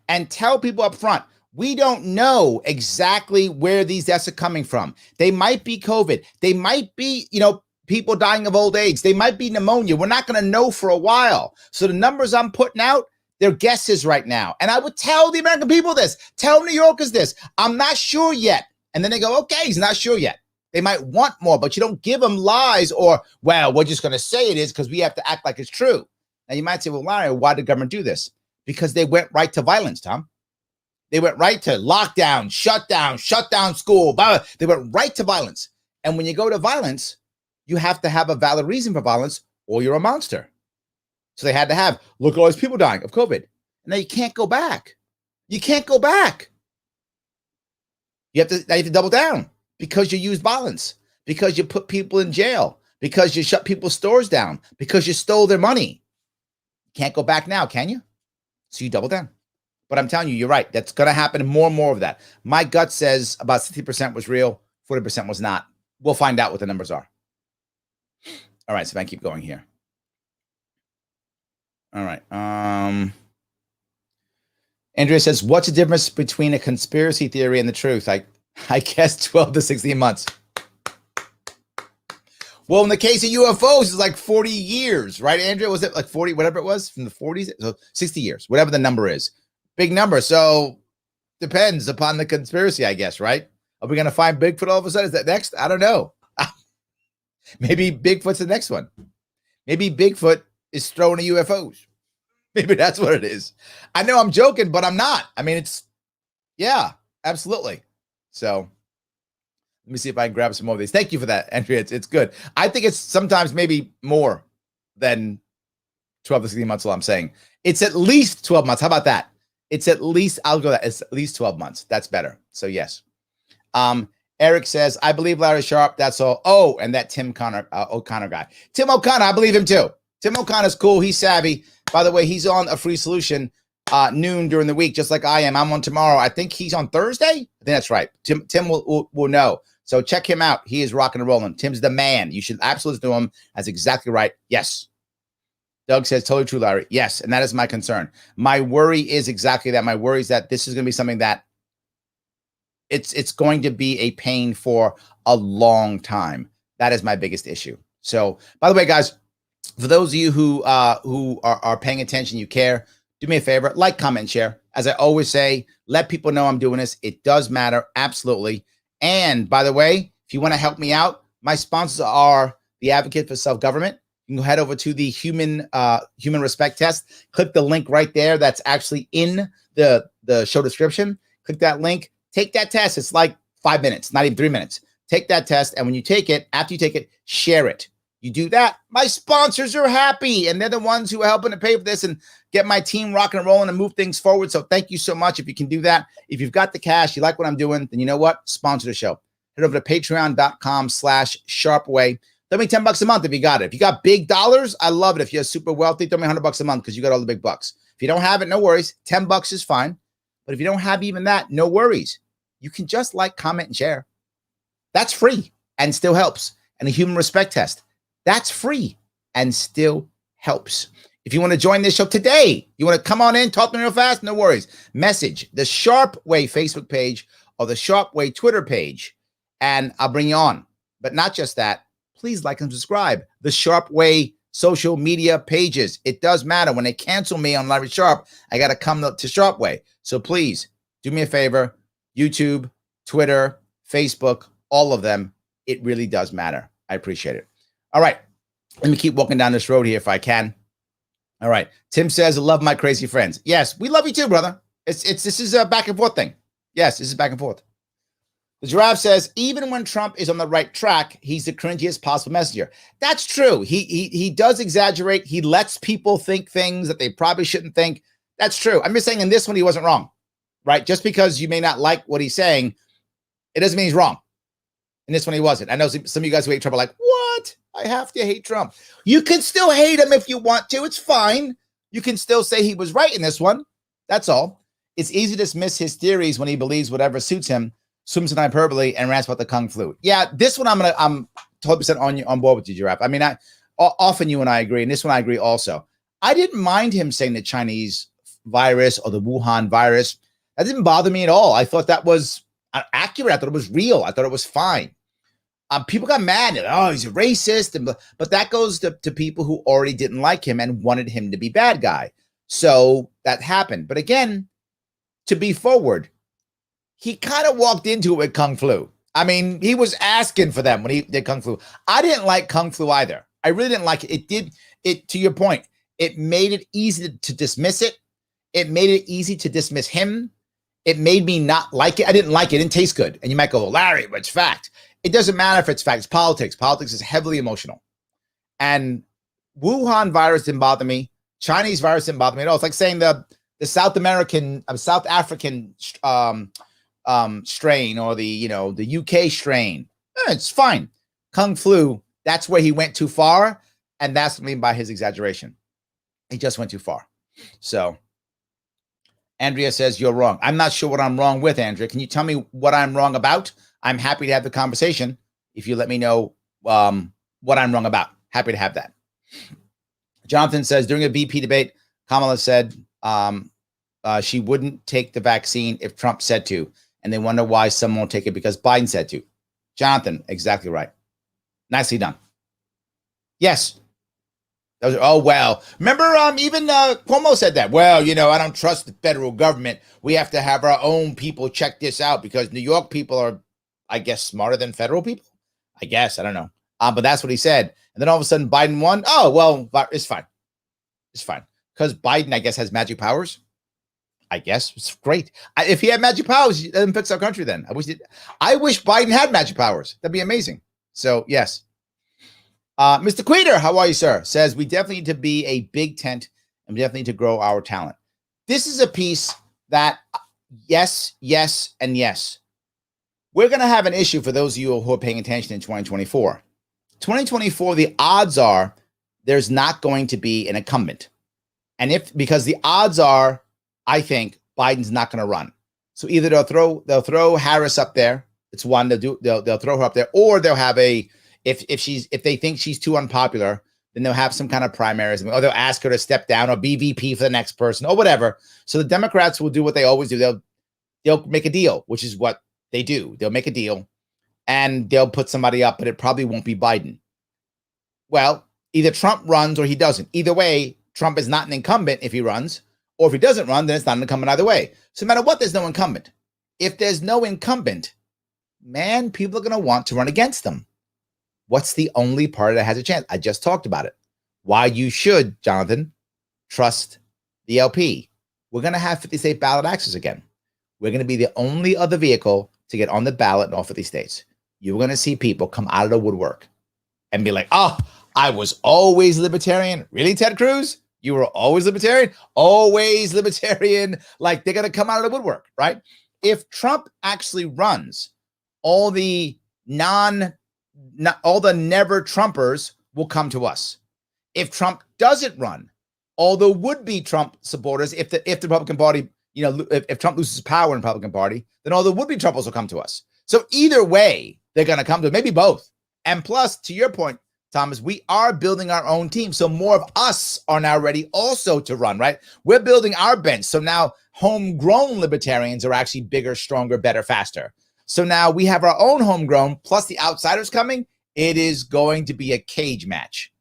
And tell people up front, We don't know exactly where these deaths are coming from. They might be COVID. They might be, people dying of old age. They might be pneumonia. We're not going to know for a while. So the numbers I'm putting out, they're guesses right now. And I would tell the American people this, tell New Yorkers this, I'm not sure yet. And then they go, okay, he's not sure yet. They might want more, but you don't give them lies or, well, we're just going to say it is because we have to act like it's true. Now you might say, well, Larry, why did government do this? Because they went right to violence, Tom. They went right to lockdown, shut down school. Blah, blah. They went right to violence. And when you go to violence, you have to have a valid reason for violence or you're a monster. So they had to have, look at all these people dying of COVID. Now you can't go back. You can't go back. You have to double down because you used violence, because you put people in jail, because you shut people's stores down, because you stole their money. You can't go back now, can you? So you double down. But I'm telling you, you're right. That's going to happen more and more of that. My gut says about 60% was real, 40% was not. We'll find out what the numbers are. All right, so if I keep going here. All right. Andrea says, what's the difference between a conspiracy theory and the truth? I guess 12 to 16 months. Well, in the case of UFOs, it's like 40 years, right, Andrea? Was it like 40, whatever it was, from the 40s? So 60 years, whatever the number is. Big number. So depends upon the conspiracy, I guess, right? Are we going to find Bigfoot all of a sudden? Is that next? I don't know. Maybe Bigfoot's the next one. Maybe Bigfoot is throwing the UFOs. Maybe that's what it is. I know I'm joking, but I'm not. I mean, yeah, absolutely. So let me see if I can grab some more of these. Thank you for that, Andrea. It's good. I think it's sometimes maybe more than 12 to 16 months, all I'm saying. It's at least 12 months. How about that? It's at least, I'll go that. It's at least 12 months. That's better. So yes. Eric says, I believe Larry Sharpe. That's all. Oh, and that Tim O'Connor guy. Tim O'Connor, I believe him too. Tim O'Connor's cool. He's savvy. By the way, he's on a free solution noon during the week, just like I am. I'm on tomorrow. I think he's on Thursday. I think that's right. Tim will know. So check him out. He is rocking and rolling. Tim's the man. You should absolutely do him. That's exactly right. Yes. Doug says, totally true, Larry. Yes, and that is my concern. My worry is exactly that. My worry is that this is going to be something that it's going to be a pain for a long time. That is my biggest issue. So, by the way, guys, for those of you who are paying attention, you care, do me a favor, like, comment, share. As I always say, let people know I'm doing this. It does matter, absolutely. And by the way, if you want to help me out, my sponsors are the Advocate for Self-Government. You can head over to the human respect test. Click the link right there. That's actually in the show description. Click that link. Take that test. It's like 5 minutes, not even 3 minutes. Take that test. And when you take it, after you take it, share it. You do that, my sponsors are happy. And they're the ones who are helping to pay for this and get my team rocking and rolling and move things forward. So thank you so much if you can do that. If you've got the cash, you like what I'm doing, then you know what? Sponsor the show. Head over to patreon.com/sharpeway. Throw me $10 a month if you got it. If you got big dollars, I love it. If you're super wealthy, throw me $100 a month because you got all the big bucks. If you don't have it, no worries. $10 is fine. But if you don't have even that, no worries. You can just like, comment, and share. That's free and still helps. And a human respect test. That's free and still helps. If you want to join this show today, you want to come on in, talk to me real fast, no worries. Message the Sharpe Way Facebook page or the Sharpe Way Twitter page, and I'll bring you on. But not just that. Please like and subscribe. The Sharpe Way social media pages. It does matter. When they cancel me on Larry Sharpe, I got to come to Sharpe Way. So please do me a favor. YouTube, Twitter, Facebook, all of them. It really does matter. I appreciate it. All right. Let me keep walking down this road here if I can. All right. Tim says, I love my crazy friends. Yes, we love you too, brother. This is a back and forth thing. Yes, this is back and forth. The Giraffe says, even when Trump is on the right track, he's the cringiest possible messenger. That's true. He does exaggerate. He lets people think things that they probably shouldn't think. That's true. I'm just saying in this one, he wasn't wrong, right? Just because you may not like what he's saying, it doesn't mean he's wrong. In this one, he wasn't. I know some of you guys who hate Trump are like, what? I have to hate Trump. You can still hate him if you want to. It's fine. You can still say he was right in this one. That's all. It's easy to dismiss his theories when he believes whatever suits him, swims in hyperbole, and rants about the Kung flu. Yeah, this one I'm 100% on board with you, Giraffe. I mean, often you and I agree, and this one I agree also. I didn't mind him saying the Chinese virus or the Wuhan virus. That didn't bother me at all. I thought that was accurate. I thought it was real. I thought it was fine. People got mad at, oh, he's a racist. But that goes to people who already didn't like him and wanted him to be bad guy. So that happened. But again, to be forward, he kind of walked into it with Kung Flu. I mean, he was asking for them when he did Kung Flu. I didn't like Kung Flu either. I really didn't like it. To your point, it made it easy to dismiss it. It made it easy to dismiss him. It made me not like it. I didn't like it. It didn't taste good. And you might go, well, Larry, but it's fact. It doesn't matter if it's fact. It's politics. Politics is heavily emotional. And Wuhan virus didn't bother me. Chinese virus didn't bother me at all. It's like saying the South African strain or the UK strain. It's fine. Kung Flu, that's where he went too far. And that's what I mean by his exaggeration. He just went too far. So Andrea says, you're wrong. I'm not sure what I'm wrong with, Andrea. Can you tell me what I'm wrong about? I'm happy to have the conversation if you let me know what I'm wrong about. Happy to have that. Jonathan says, during a VP debate, Kamala said she wouldn't take the vaccine if Trump said to, and they wonder why someone won't take it because Biden said to. Jonathan, exactly right. Nicely done. Yes. Oh, well, remember, even Cuomo said that. Well, I don't trust the federal government. We have to have our own people check this out because New York people are, I guess, smarter than federal people. I guess. I don't know. But that's what he said. And then all of a sudden Biden won. Oh, well, it's fine. It's fine. Because Biden, I guess, has magic powers. I guess it's great. If he had magic powers, he doesn't fix our country then. I wish Biden had magic powers. That'd be amazing. So, yes. Mr. Queeter, how are you, sir? Says, we definitely need to be a big tent and we definitely need to grow our talent. This is a piece that, yes, yes, and yes. We're going to have an issue for those of you who are paying attention in 2024. 2024, the odds are there's not going to be an incumbent. And because the odds are, I think Biden's not going to run. So either they'll throw Harris up there. It's one, they'll throw her up there, or they'll have if they think she's too unpopular, then they'll have some kind of primaries, or they'll ask her to step down or be VP for the next person or whatever. So the Democrats will do what they always do. They'll make a deal, which is what they do. They'll make a deal and they'll put somebody up, but it probably won't be Biden. Well, either Trump runs or he doesn't. Either way, Trump is not an incumbent if he runs, or if he doesn't run, then it's not an incumbent either way. So no matter what, there's no incumbent. If there's no incumbent, man, people are going to want to run against them. What's the only party that has a chance? I just talked about it. Why you should, Jonathan, trust the LP. We're going to have 50 state ballot access again. We're going to be the only other vehicle to get on the ballot in all 50 states. You're going to see people come out of the woodwork and be like, oh, I was always libertarian. Really, Ted Cruz? You were always libertarian? Always libertarian. Like, they're going to come out of the woodwork, right? If Trump actually runs, all the never Trumpers will come to us. If Trump doesn't run, all the would-be Trump supporters, if the Republican Party, if Trump loses power in the Republican Party, then all the would-be Trumpers will come to us. So either way, they're going to come to maybe both. And plus, to your point, Thomas, we are building our own team. So more of us are now ready also to run, right? We're building our bench. So now homegrown libertarians are actually bigger, stronger, better, faster. So now we have our own homegrown plus the outsiders coming. It is going to be a cage match.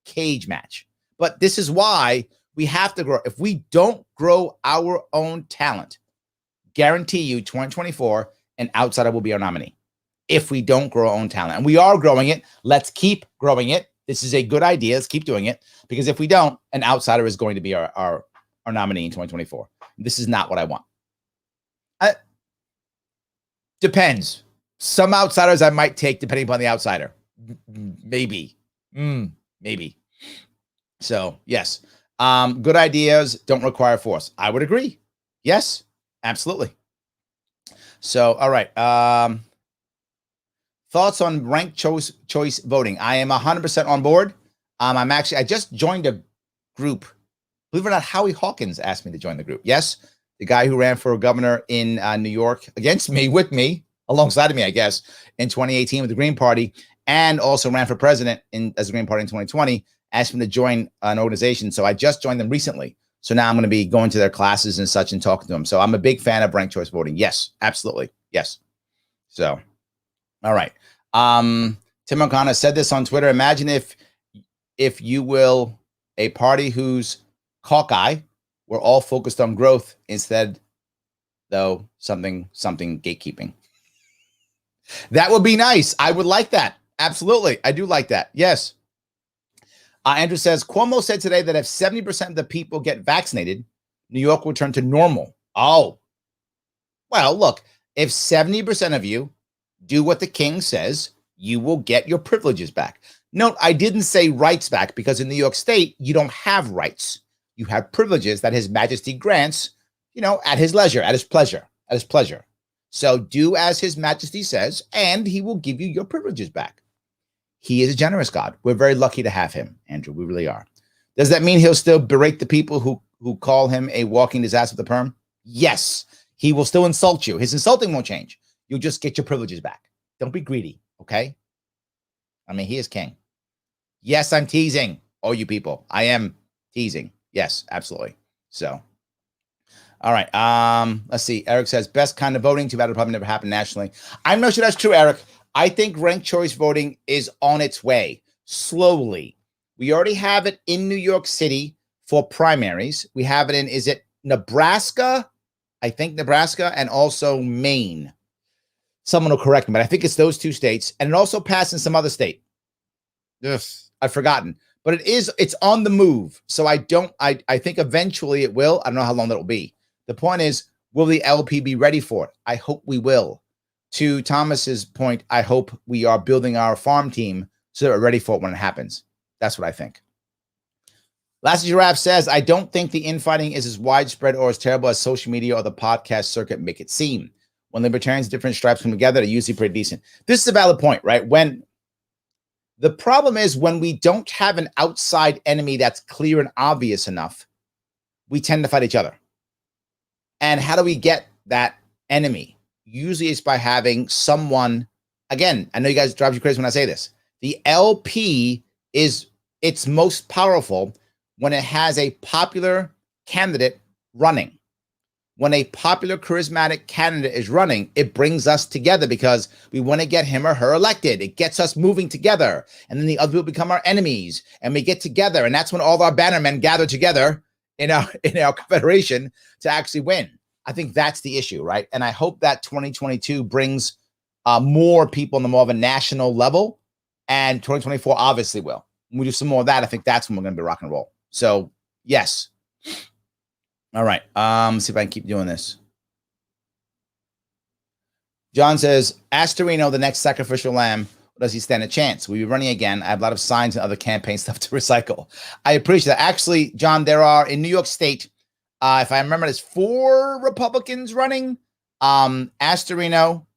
Cage match. But this is why we have to grow. If we don't grow our own talent, guarantee you 2024, an outsider will be our nominee. If we don't grow our own talent. And we are growing it. Let's keep growing it. This is a good idea. Let's keep doing it. Because if we don't, an outsider is going to be our nominee in 2024. This is not what I want. Depends. Some outsiders I might take depending upon the outsider. Maybe. Maybe. So, yes. Good ideas don't require force. I would agree. Yes, absolutely. So, all right. Thoughts on ranked choice voting. I am 100% on board. I just joined a group. Believe it or not, Howie Hawkins asked me to join the group. Yes, the guy who ran for governor in New York against me, with me, alongside of me, I guess, in 2018 with the Green Party, and also ran for president as the Green Party in 2020, asked me to join an organization. So I just joined them recently. So now I'm going to be going to their classes and such and talking to them. So I'm a big fan of ranked choice voting. Yes, absolutely. Yes. So, all right. Tim O'Connor said this on Twitter. Imagine if you will, a party whose caucus were all focused on growth instead, though, something gatekeeping. That would be nice. I would like that. Absolutely. I do like that. Yes. Andrew says, Cuomo said today that if 70% of the people get vaccinated, New York will return to normal. Oh, well, look, if 70% of you do what the king says, you will get your privileges back. Note, I didn't say rights back because in New York State, you don't have rights. You have privileges that His Majesty grants, at his leisure, at his pleasure. So do as His Majesty says, and he will give you your privileges back. He is a generous God. We're very lucky to have him, Andrew. We really are. Does that mean he'll still berate the people who call him a walking disaster with the perm? Yes. He will still insult you. His insulting won't change. You'll just get your privileges back. Don't be greedy, okay? I mean, he is king. Yes, I'm teasing all you people. I am teasing. Yes, absolutely. So, all right. Let's see. Eric says, best kind of voting. Too bad it'll probably never happen nationally. I'm not sure that's true, Eric. I think ranked choice voting is on its way, slowly. We already have it in New York City for primaries. We have it in, is it Nebraska? I think Nebraska and also Maine. Someone will correct me, but I think it's those two states. And it also passed in some other state. Ugh, I've forgotten. But it's on the move. So I think eventually it will. I don't know how long that will be. The point is, will the LP be ready for it? I hope we will. To Thomas's point, I hope we are building our farm team so that we're ready for it when it happens. That's what I think. Last Giraffe says, I don't think the infighting is as widespread or as terrible as social media or the podcast circuit make it seem. When libertarians of different stripes come together, they're usually pretty decent. This is a valid point, right? When the problem is when we don't have an outside enemy that's clear and obvious enough, we tend to fight each other. And how do we get that enemy? Usually it's by having someone, again, I know you guys drive you crazy when I say this. The LP it's most powerful when it has a popular candidate running. When a popular charismatic candidate is running, it brings us together because we want to get him or her elected. It gets us moving together. And then the other people become our enemies and we get together. And that's when all of our bannermen gather together in our confederation to actually win. I think that's the issue, right? And I hope that 2022 brings more people on the more of a national level, and 2024 obviously will. When we do some more of that, I think that's when we're going to be rock and roll. So, yes. All right. See if I can keep doing this. John says, Astorino, the next sacrificial lamb, does he stand a chance? We'll be running again. I have a lot of signs and other campaign stuff to recycle. I appreciate that. Actually, John, there are in New York State, if I remember, there's 4 Republicans running. Astorino,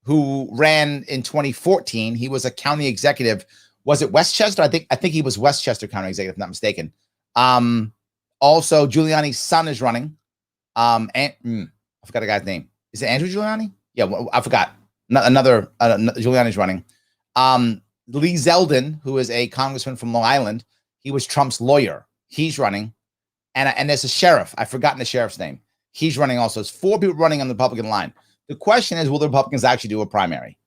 who ran in 2014, he was a county executive. Was it Westchester? I think he was Westchester County executive, if I'm not mistaken. Also, Giuliani's son is running. I forgot the guy's name. Is it Andrew Giuliani? Yeah, well, I forgot. Another Giuliani's running. Lee Zeldin, who is a congressman from Long Island, he was Trump's lawyer. He's running. And there's a sheriff. I've forgotten the sheriff's name. He's running also. It's 4 people running on the Republican line. The question is, will the Republicans actually do a primary?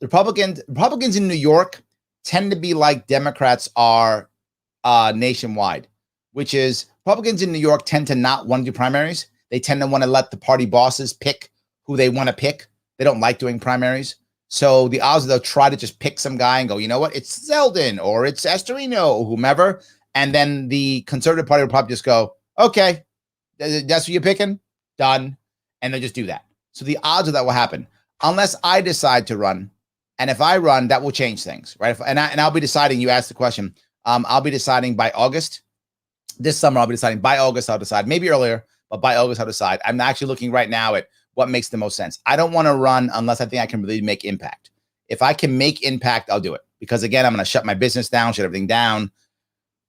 Republicans in New York tend to be like Democrats are nationwide, which is Republicans in New York tend to not want to do primaries. They tend to want to let the party bosses pick who they want to pick. They don't like doing primaries. So the odds they'll try to just pick some guy and go, you know what, it's Zeldin or it's Astorino or whomever. And then the Conservative Party will probably just go, okay, that's who you're picking? Done. And they'll just do that. So the odds of that will happen unless I decide to run. And if I run, that will change things, right? And I'll be deciding, you asked the question, I'll be deciding by August. This summer, I'll be deciding by August, I'll decide. Maybe earlier, but by August, I'll decide. I'm actually looking right now at what makes the most sense. I don't want to run unless I think I can really make impact. If I can make impact, I'll do it. Because again, I'm going to shut my business down, shut everything down,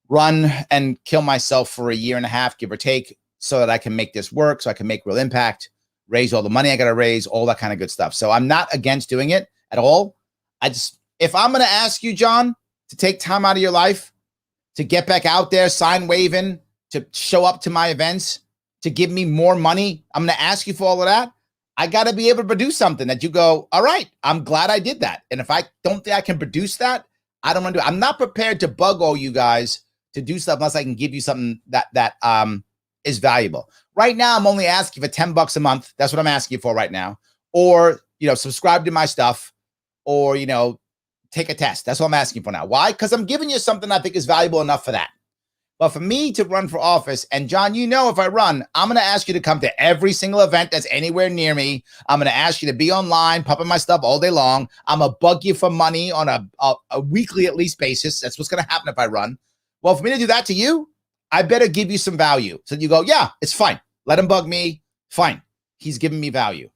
run and kill myself for a year and a half, give or take, so that I can make this work, so I can make real impact, raise all the money I got to raise, all that kind of good stuff. So I'm not against doing it at all. If I'm going to ask you, John, to take time out of your life, to get back out there, sign waving, to show up to my events, to give me more money. I'm going to ask you for all of that. I got to be able to produce something that you go, all right, I'm glad I did that. And if I don't think I can produce that, I don't want to do it. I'm not prepared to bug all you guys to do stuff unless I can give you something that is valuable. Right now, I'm only asking for $10 a month. That's what I'm asking you for right now. Or, subscribe to my stuff, or, take a test. That's what I'm asking for now. Why? Because I'm giving you something I think is valuable enough for that. But for me to run for office, and John, if I run, I'm going to ask you to come to every single event that's anywhere near me. I'm going to ask you to be online, pumping my stuff all day long. I'm going to bug you for money on a weekly at least basis. That's what's going to happen if I run. Well, for me to do that to you, I better give you some value. So you go, yeah, it's fine. Let him bug me. Fine. He's giving me value.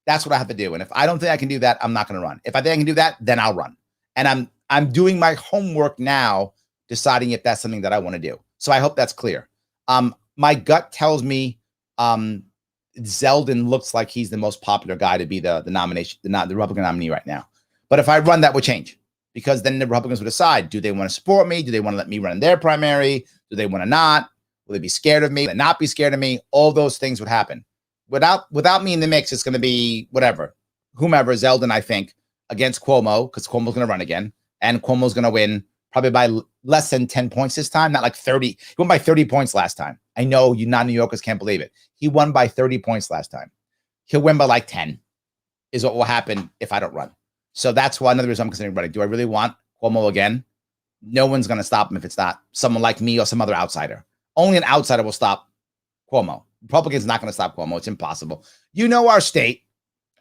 That's what I have to do. And if I don't think I can do that, I'm not going to run. If I think I can do that, then I'll run. And I'm doing my homework now, deciding if that's something that I want to do. So I hope that's clear. My gut tells me Zeldin looks like he's the most popular guy to be the Republican nominee right now. But if I run, that would change, because then the Republicans would decide, do they want to support me? Do they want to let me run in their primary? Do they want to not? Will they be scared of me? Will they not be scared of me? All those things would happen. Without me in the mix, it's going to be whomever, Zeldin, I think, against Cuomo, because Cuomo's going to run again, and Cuomo's going to win probably by less than 10 points this time, not like 30. He won by 30 points last time. I know you non-New Yorkers can't believe it. He won by 30 points last time. He'll win by like 10 is what will happen if I don't run. So that's why another reason I'm considering running. Do I really want Cuomo again? No one's going to stop him if it's not someone like me or some other outsider. Only an outsider will stop Cuomo. Republicans are not going to stop Cuomo. It's impossible. Our state.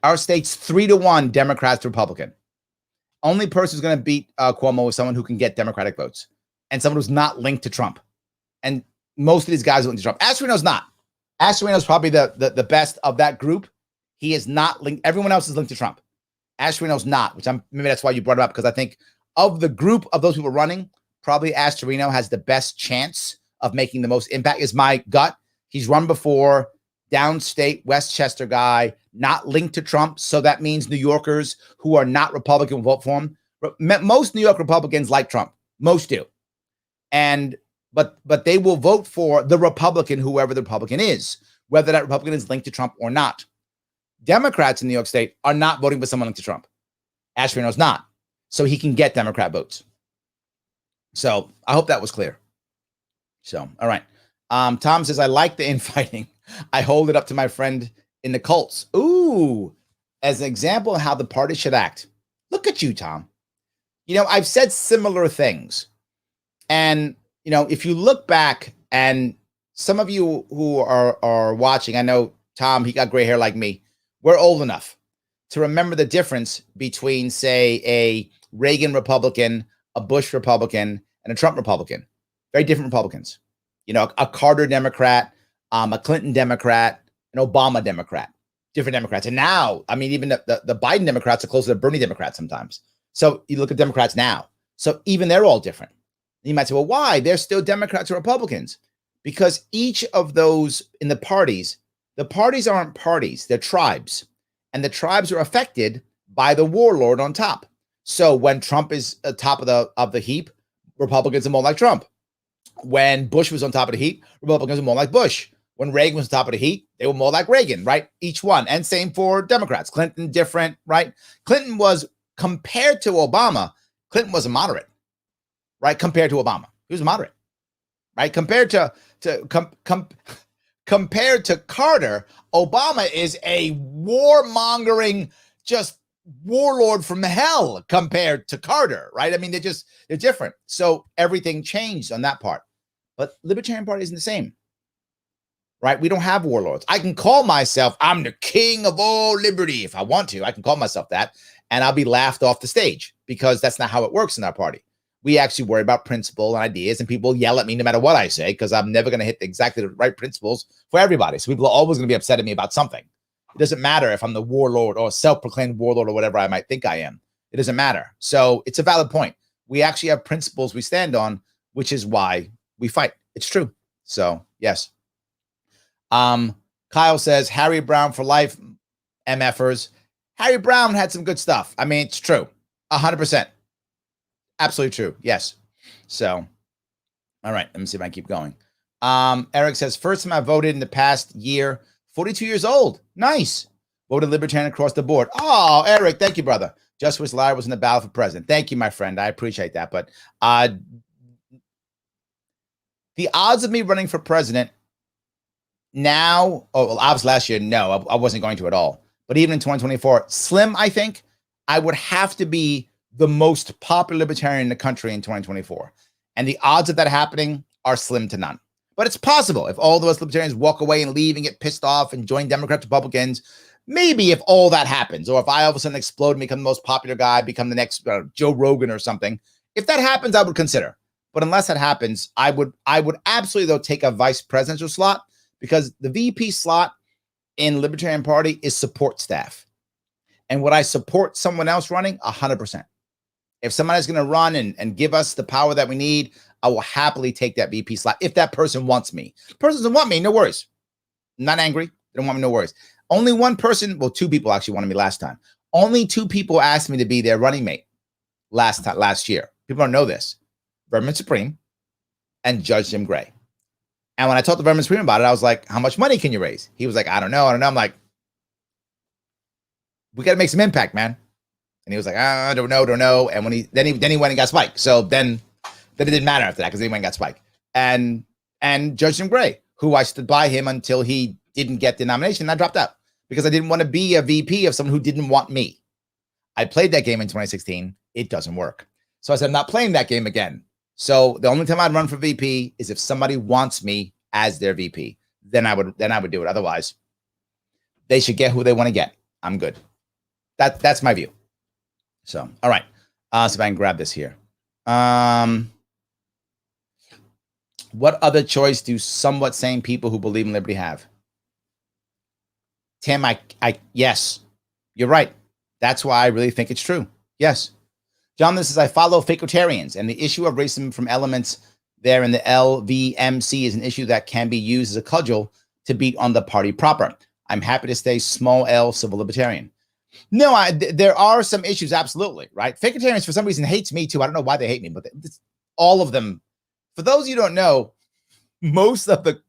Our state's 3-1 Democrats to Republican. Only person who's going to beat Cuomo is someone who can get Democratic votes, and someone who's not linked to Trump. And most of these guys are linked to Trump. Astorino's not. Astorino's probably the best of that group. He is not linked. Everyone else is linked to Trump. Astorino's not, maybe that's why you brought it up, because I think of the group of those people running, probably Astorino has the best chance of making the most impact, is my gut. He's run before, downstate, Westchester guy, not linked to Trump. So that means New Yorkers who are not Republican will vote for him. Most New York Republicans like Trump. Most do. But they will vote for the Republican, whoever the Republican is, whether that Republican is linked to Trump or not. Democrats in New York State are not voting for someone linked to Trump. Astorino's not. So he can get Democrat votes. So I hope that was clear. So, all right. Tom says, I like the infighting. I hold it up to my friend in the cults. Ooh, as an example of how the party should act. Look at you, Tom. I've said similar things. And, if you look back, and some of you who are watching, I know Tom, he got gray hair like me. We're old enough to remember the difference between, say, a Reagan Republican, a Bush Republican, and a Trump Republican. Very different Republicans. A Carter Democrat, a Clinton Democrat, an Obama Democrat, different Democrats. And now, even the Biden Democrats are closer to Bernie Democrats sometimes. So you look at Democrats now. So even they're all different. You might say, well, why? They're still Democrats or Republicans. Because each of those in the parties aren't parties, they're tribes. And the tribes are affected by the warlord on top. So when Trump is at top of the heap, Republicans are more like Trump. When Bush was on top of the heap, Republicans were more like Bush. When Reagan was on top of the heap, they were more like Reagan, right? Each one. And same for Democrats. Clinton, different, right? Clinton was, compared to Obama, Clinton was a moderate, right? Compared to Obama. He was a moderate, right? Compared to Carter, Obama is a warmongering, just warlord from hell compared to Carter, right? They're different. So everything changed on that part. But Libertarian Party isn't the same, right? We don't have warlords. I can call myself, I'm the king of all liberty. If I want to, I can call myself that, and I'll be laughed off the stage, because that's not how it works in our party. We actually worry about principle and ideas, and people yell at me no matter what I say, because I'm never going to hit exactly the right principles for everybody. So people are always going to be upset at me about something. It doesn't matter if I'm the warlord or self-proclaimed warlord or whatever I might think I am. It doesn't matter. So it's a valid point. We actually have principles we stand on, which is why we fight. It's true. So yes. Kyle says, Harry Brown for life, MFers. Harry Brown had some good stuff. It's true. 100%. Absolutely true. Yes. So, all right. Let me see if I can keep going. Eric says, first time I voted in the past year, 42 years old. Nice. Voted Libertarian across the board. Oh, Eric, thank you, brother. Just wish Larry was in the ballot for president. Thank you, my friend. I appreciate that. But the odds of me running for president now, obviously last year, no, I wasn't going to at all. But even in 2024, slim, I think. I would have to be the most popular libertarian in the country in 2024. And the odds of that happening are slim to none. But it's possible if all of us libertarians walk away and leave and get pissed off and join Democrats, Republicans. Maybe if all that happens, or if I all of a sudden explode and become the most popular guy, become the next Joe Rogan or something. If that happens, I would consider. But unless that happens, I would absolutely, though, take a vice presidential slot, because the VP slot in Libertarian Party is support staff. And would I support someone else running? 100%. If somebody's going to run and give us the power that we need, I will happily take that VP slot if that person wants me. If the person doesn't want me, no worries. I'm not angry. They don't want me, no worries. Only one person, well, two people actually wanted me last time. Only two people asked me to be their running mate last year. People don't know this. Vermin Supreme and Judge Jim Gray. And when I talked to Vermin Supreme about it, I was like, how much money can you raise? He was like, I don't know. I'm like, we got to make some impact, man. And he was like, I don't know. And when he went and got spiked. So then it didn't matter after that, because he went and got spiked. And Judge Jim Gray, who I stood by him until he didn't get the nomination, and I dropped out because I didn't want to be a VP of someone who didn't want me. I played that game in 2016. It doesn't work. So I said, I'm not playing that game again. So the only time I'd run for VP is if somebody wants me as their VP. Then I would do it. Otherwise, they should get who they want to get. I'm good. That's my view. So, all right. So if I can grab this here. What other choice do somewhat sane people who believe in liberty have? Tim, yes, you're right. That's why I really think it's true. Yes. John, this is, I follow Fakertarians, and the issue of racism from elements there in the LVMC is an issue that can be used as a cudgel to beat on the party proper. I'm happy to stay small L civil libertarian. No, there are some issues, absolutely, right? Fakertarians, for some reason, hates me too. I don't know why they hate me, but all of them. For those you don't know, most of the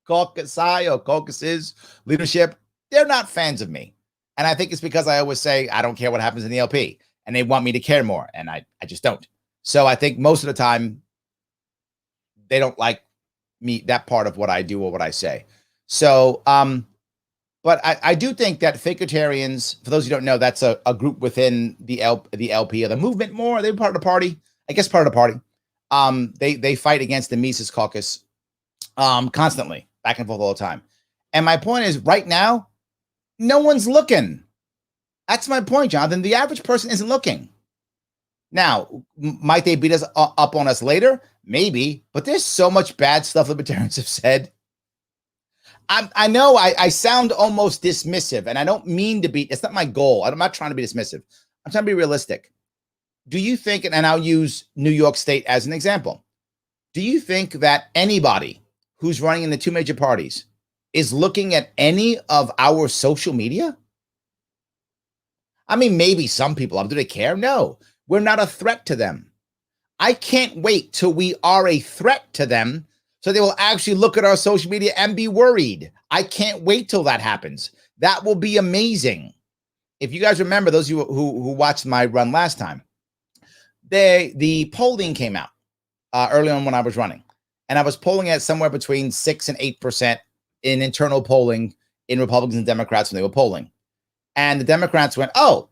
caucuses leadership, they're not fans of me. And I think it's because I always say, I don't care what happens in the LP. And they want me to care more. And I just don't. So I think most of the time, they don't like me, that part of what I do or what I say. So, but I do think that Fakertarians, for those who don't know, that's a group within the LP or the movement more. They're part of the party. I guess part of the party. They fight against the Mises Caucus constantly, back and forth all the time. And my point is, right now, no one's looking. That's my point, Jonathan. The average person isn't looking. Now, might they beat us up on us later? Maybe, but there's so much bad stuff libertarians have said. I know I sound almost dismissive, and I don't mean to be. It's not my goal. I'm not trying to be dismissive. I'm trying to be realistic. Do you think, and I'll use New York State as an example, do you think that anybody who's running in the two major parties is looking at any of our social media? I mean, maybe some people. Do they care? No, we're not a threat to them. I can't wait till we are a threat to them so they will actually look at our social media and be worried. I can't wait till that happens. That will be amazing. If you guys remember, those of you who watched my run last time, the polling came out early on when I was running, and I was polling at somewhere between 6 and 8% in internal polling in Republicans and Democrats when they were polling. And the Democrats went, oh,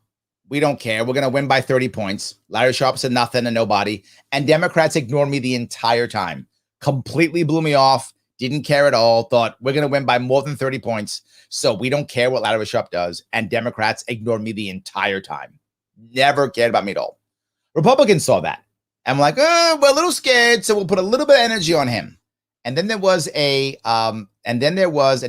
we don't care. We're going to win by 30 points. Larry Sharpe said nothing and nobody. And Democrats ignored me the entire time. Completely blew me off. Didn't care at all. Thought we're going to win by more than 30 points. So we don't care what Larry Sharpe does. And Democrats ignored me the entire time. Never cared about me at all. Republicans saw that. And I'm like, oh, we're a little scared. So we'll put a little bit of energy on him. And then there was an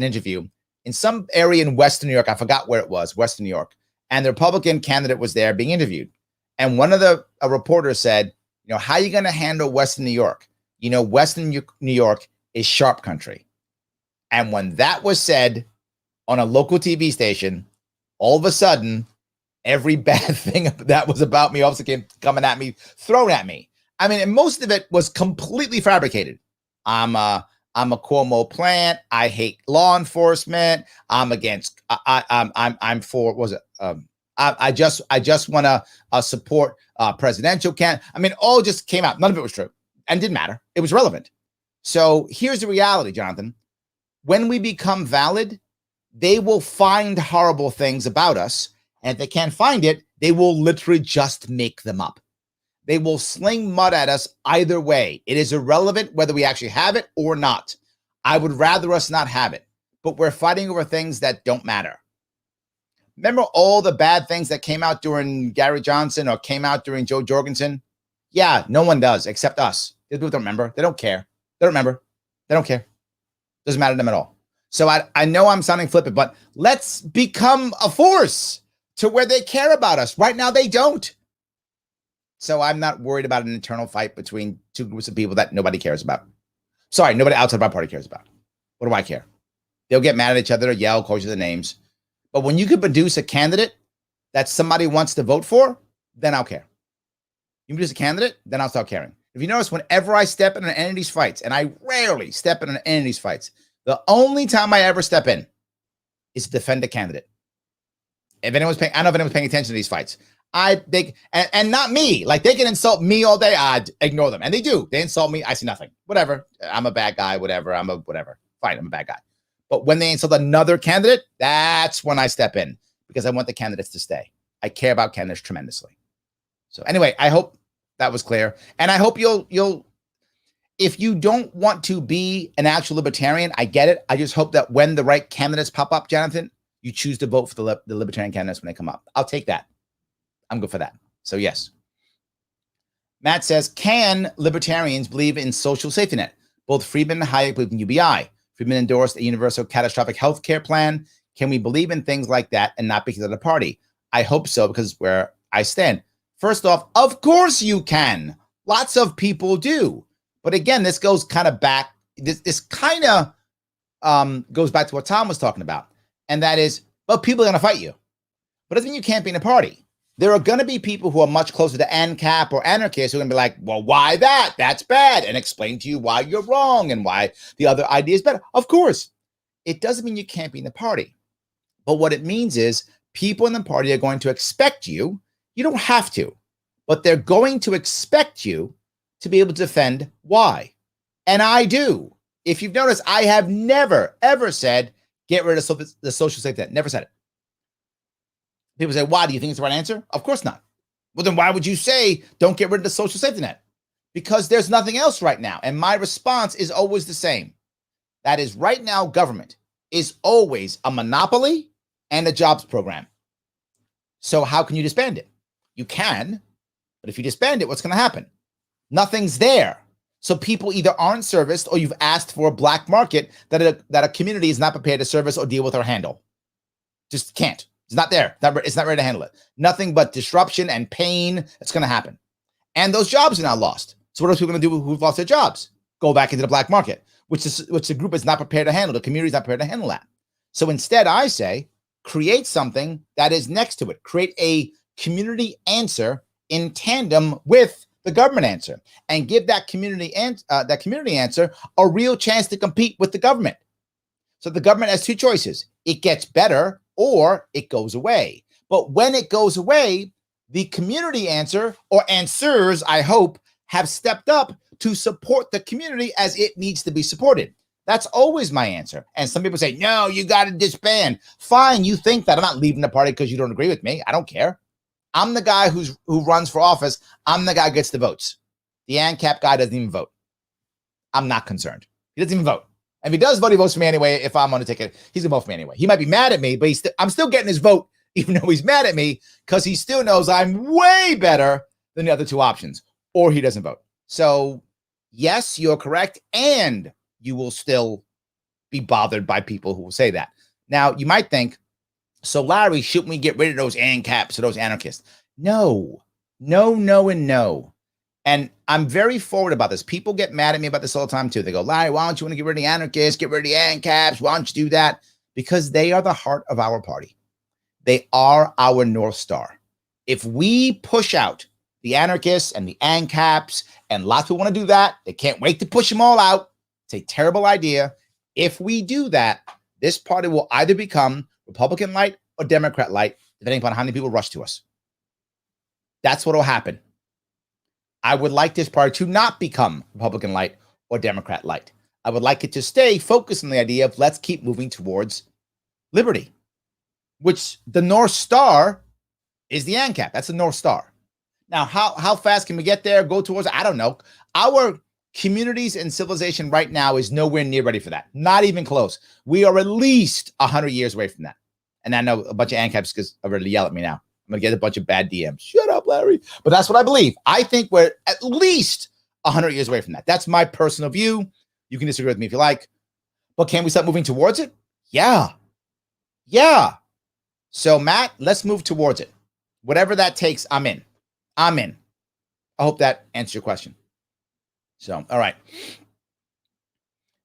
interview in some area in Western New York. I forgot where it was, Western New York. And the Republican candidate was there being interviewed. And one of the reporters said, how are you going to handle Western New York? Western New York is Sharpe country. And when that was said on a local TV station, all of a sudden, every bad thing that was about me also came coming at me, thrown at me. I mean, and most of it was completely fabricated. I'm I'm a Cuomo plant. I hate law enforcement. I'm against. I'm for. What was it? I just want to support presidential I mean, all just came out. None of it was true and didn't matter. It was relevant. So here's the reality, Jonathan. When we become valid, they will find horrible things about us. And if they can't find it, they will literally just make them up. They will sling mud at us either way. It is irrelevant whether we actually have it or not. I would rather us not have it, but we're fighting over things that don't matter. Remember all the bad things that came out during Gary Johnson or came out during Joe Jorgensen? Yeah, no one does except us. People don't remember. They don't care. They don't remember. They don't care. Doesn't matter to them at all. So I know I'm sounding flippant, but let's become a force to where they care about us. Right now, they don't. So I'm not worried about an internal fight between two groups of people that nobody cares about. Sorry, nobody outside of our party cares about. What do I care? They'll get mad at each other or yell, call each other names. But when you can produce a candidate that somebody wants to vote for, then I'll care. You produce a candidate, then I'll start caring. If you notice, whenever I step in on any of these fights, and I rarely step in on any of these fights, the only time I ever step in is to defend a candidate. If anyone's paying, I don't know if anyone's paying attention to these fights. And not me. Like, they can insult me all day. I ignore them. And they do. They insult me. I see nothing. Whatever. I'm a bad guy. Whatever. Whatever. Fine. I'm a bad guy. But when they insult another candidate, that's when I step in because I want the candidates to stay. I care about candidates tremendously. So anyway, I hope that was clear. And I hope you'll, if you don't want to be an actual libertarian, I get it. I just hope that when the right candidates pop up, Jonathan, you choose to vote for the libertarian candidates when they come up. I'll take that. I'm good for that. So yes. Matt says, can libertarians believe in social safety net? Both Friedman and Hayek believe in UBI. Friedman endorsed a universal catastrophic health care plan. Can we believe in things like that and not because of the party? I hope so, because where I stand. First off, of course you can. Lots of people do. But again, this goes kind of back. This kind of goes back to what Tom was talking about. And that is, well, people are going to fight you. But it doesn't mean you can't be in a party. There are going to be people who are much closer to ANCAP or anarchists who are going to be like, well, why that? That's bad. And explain to you why you're wrong and why the other idea is better. Of course, it doesn't mean you can't be in the party. But what it means is people in the party are going to expect you. You don't have to, but they're going to expect you to be able to defend why. And I do. If you've noticed, I have never, ever said, get rid of the social safety net. Never said it. People say, why? Do you think it's the right answer? Of course not. Well, then why would you say don't get rid of the social safety net? Because there's nothing else right now. And my response is always the same. That is, right now, government is always a monopoly and a jobs program. So how can you disband it? You can, but if you disband it, what's going to happen? Nothing's there. So people either aren't serviced or you've asked for a black market that a community is not prepared to service or deal with or handle. Just can't. It's not there. It's not ready to handle it. Nothing but disruption and pain that's going to happen. And those jobs are now lost. So what are people going to do who've lost their jobs? Go back into the black market, which the group is not prepared to handle. The community is not prepared to handle that. So instead, I say, create something that is next to it. Create a community answer in tandem with the government answer, and give that community answer a real chance to compete with the government. So the government has two choices. It gets better or it goes away. But when it goes away, the community answer, or answers, I hope, have stepped up to support the community as it needs to be supported. That's always my answer. And some people say, no, you got to disband. Fine, you think that. I'm not leaving the party because you don't agree with me. I don't care. I'm the guy who runs for office. I'm the guy who gets the votes. The ANCAP guy doesn't even vote. I'm not concerned. He doesn't even vote. And if he does vote, he votes for me anyway. If I'm on a ticket, he's going to vote for me anyway. He might be mad at me, but I'm still getting his vote, even though he's mad at me, because he still knows I'm way better than the other two options, or he doesn't vote. So yes, you're correct. And you will still be bothered by people who will say that. Now, you might think, so Larry, shouldn't we get rid of those ANCAPs or those anarchists? No, and no. And I'm very forward about this. People get mad at me about this all the time too. They go, Larry, why don't you want to get rid of the anarchists, get rid of the ANCAPs? Why don't you do that? Because they are the heart of our party. They are our North Star. If we push out the anarchists and the ANCAPs, and lots of people want to do that, they can't wait to push them all out. It's a terrible idea. If we do that, this party will either become Republican light or Democrat light, depending upon how many people rush to us. That's what will happen. I would like this party to not become Republican light or Democrat light. I would like it to stay focused on the idea of let's keep moving towards liberty, which the North Star is the ANCAP. That's the North Star. Now, how fast can we get there, go towards, I don't know. Our communities and civilization right now is nowhere near ready for that. Not even close. We are at least 100 years away from that. And I know a bunch of ANCAPs are ready to yell at me now. I'm going to get a bunch of bad DMs. Shut up, Larry. But that's what I believe. I think we're at least 100 years away from that. That's my personal view. You can disagree with me if you like. But can we start moving towards it? Yeah. Yeah. So, Matt, let's move towards it. Whatever that takes, I'm in. I'm in. I hope that answers your question. So, all right.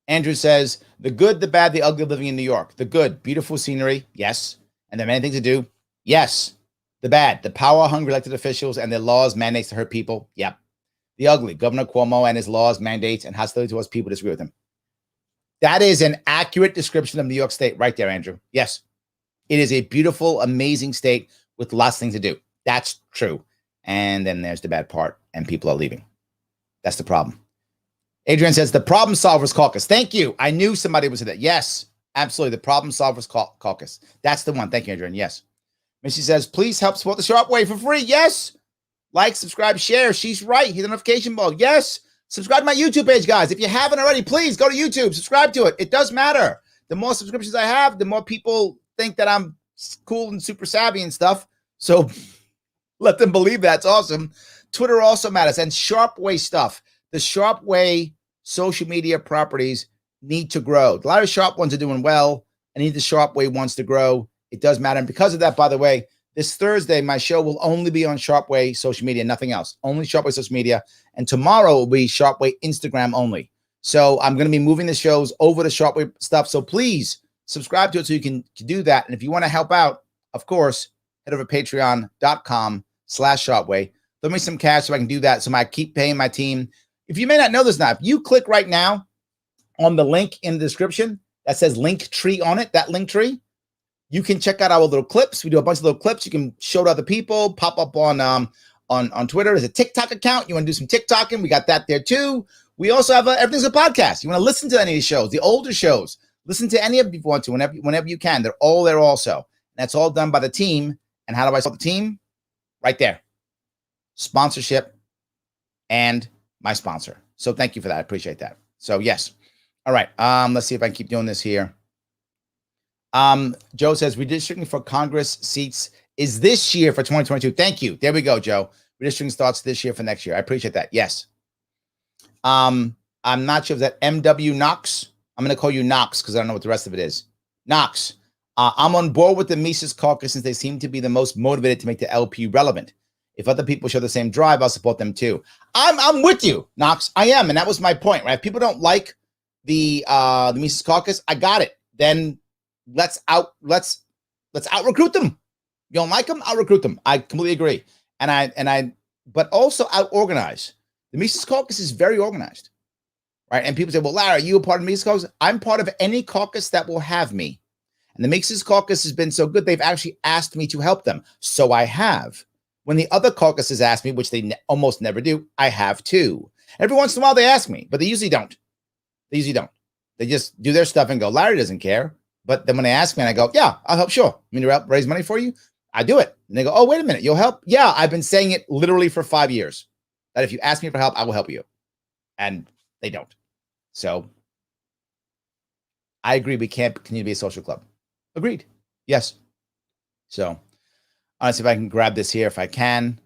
Andrew says, the good, the bad, the ugly living in New York. The good, beautiful scenery. Yes. And there are many things to do. Yes. The bad, the power-hungry elected officials and their laws, mandates to hurt people. Yep. The ugly, Governor Cuomo and his laws, mandates, and hostility towards people who disagree with him. That is an accurate description of New York State right there, Andrew. Yes. It is a beautiful, amazing state with lots of things to do. That's true. And then there's the bad part, and people are leaving. That's the problem. Adrian says, the Problem Solvers Caucus. Thank you. I knew somebody would say that. Yes, absolutely. The Problem Solvers Caucus. That's the one. Thank you, Adrian. Yes. Missy says, please help support the Sharpe Way for free. Yes. Like, subscribe, share. She's right. Hit the notification bell. Yes. Subscribe to my YouTube page, guys. If you haven't already, please go to YouTube. Subscribe to it. It does matter. The more subscriptions I have, the more people think that I'm cool and super savvy and stuff. So let them believe that. It's awesome. Twitter also matters. And Sharpe Way stuff. The Sharpe Way social media properties need to grow. A lot of Sharpe ones are doing well. I need the Sharpe Way ones to grow. It does matter. And because of that, by the way, this Thursday, my show will only be on Sharpe Way social media, nothing else. Only Sharpe Way social media. And tomorrow will be Sharpe Way Instagram only. So I'm going to be moving the shows over to Sharpe Way stuff. So please subscribe to it so you can do that. And if you want to help out, of course, head over to patreon.com/SharpeWay. Throw me some cash so I can do that. So I keep paying my team. If you may not know this now, if you click right now on the link in the description that says link tree on it, that link tree, you can check out our little clips. We do a bunch of little clips. You can show to other people, pop up on Twitter. There's a TikTok account. You want to do some TikToking? We got that there too. We also have everything's a podcast. You want to listen to any of these shows, the older shows, listen to any of them if you want to, whenever you can. They're all there also. And that's all done by the team. And how do I support the team? Right there. Sponsorship and my sponsor. So thank you for that. I appreciate that. So yes. All right. Let's see if I can keep doing this here. Joe says redistricting for Congress seats is this year for 2022. Thank you. There we go, Joe. Redistricting starts this year for next year. I appreciate that. Yes. I'm not sure if that MW Knox. I'm going to call you Knox because I don't know what the rest of it is. Knox. I'm on board with the Mises Caucus since they seem to be the most motivated to make the LP relevant. If other people show the same drive, I'll support them too. I'm with you, Knox. I am, and that was my point, right? If people don't like the Mises Caucus, I got it. Then let's out recruit them. You don't like them? I'll recruit them. I completely agree. But also out organize. The Mises Caucus is very organized, right? And people say, well, Larry, are you a part of the Mises Caucus? I'm part of any caucus that will have me. And the Mises Caucus has been so good, they've actually asked me to help them. So I have. When the other caucuses ask me, which they almost never do, I have too. Every once in a while they ask me, but they usually don't. They just do their stuff and go, Larry doesn't care. But then when they ask me and I go, yeah, I'll help. Sure. I mean, to raise money for you. I do it. And they go, oh, wait a minute. You'll help? Yeah. I've been saying it literally for 5 years that if you ask me for help, I will help you. And they don't. So I agree. We can't continue to be a social club. Agreed. Yes. So let's see if I can grab this here if I can.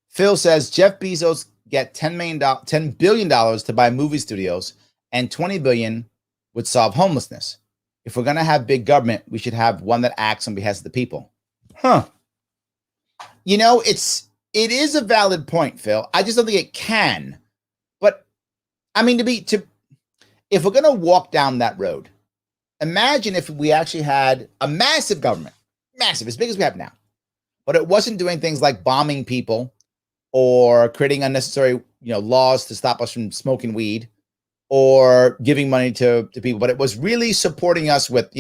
Phil says Jeff Bezos get $10 billion to buy movie studios and $20 billion would solve homelessness. If we're going to have big government, we should have one that acts on behalf of the people. Huh. You know, it is a valid point, Phil. I just don't think it can. But I mean, if we're going to walk down that road, imagine if we actually had a massive government, massive, as big as we have now, but it wasn't doing things like bombing people or creating unnecessary, laws to stop us from smoking weed or giving money to people, but it was really supporting us with,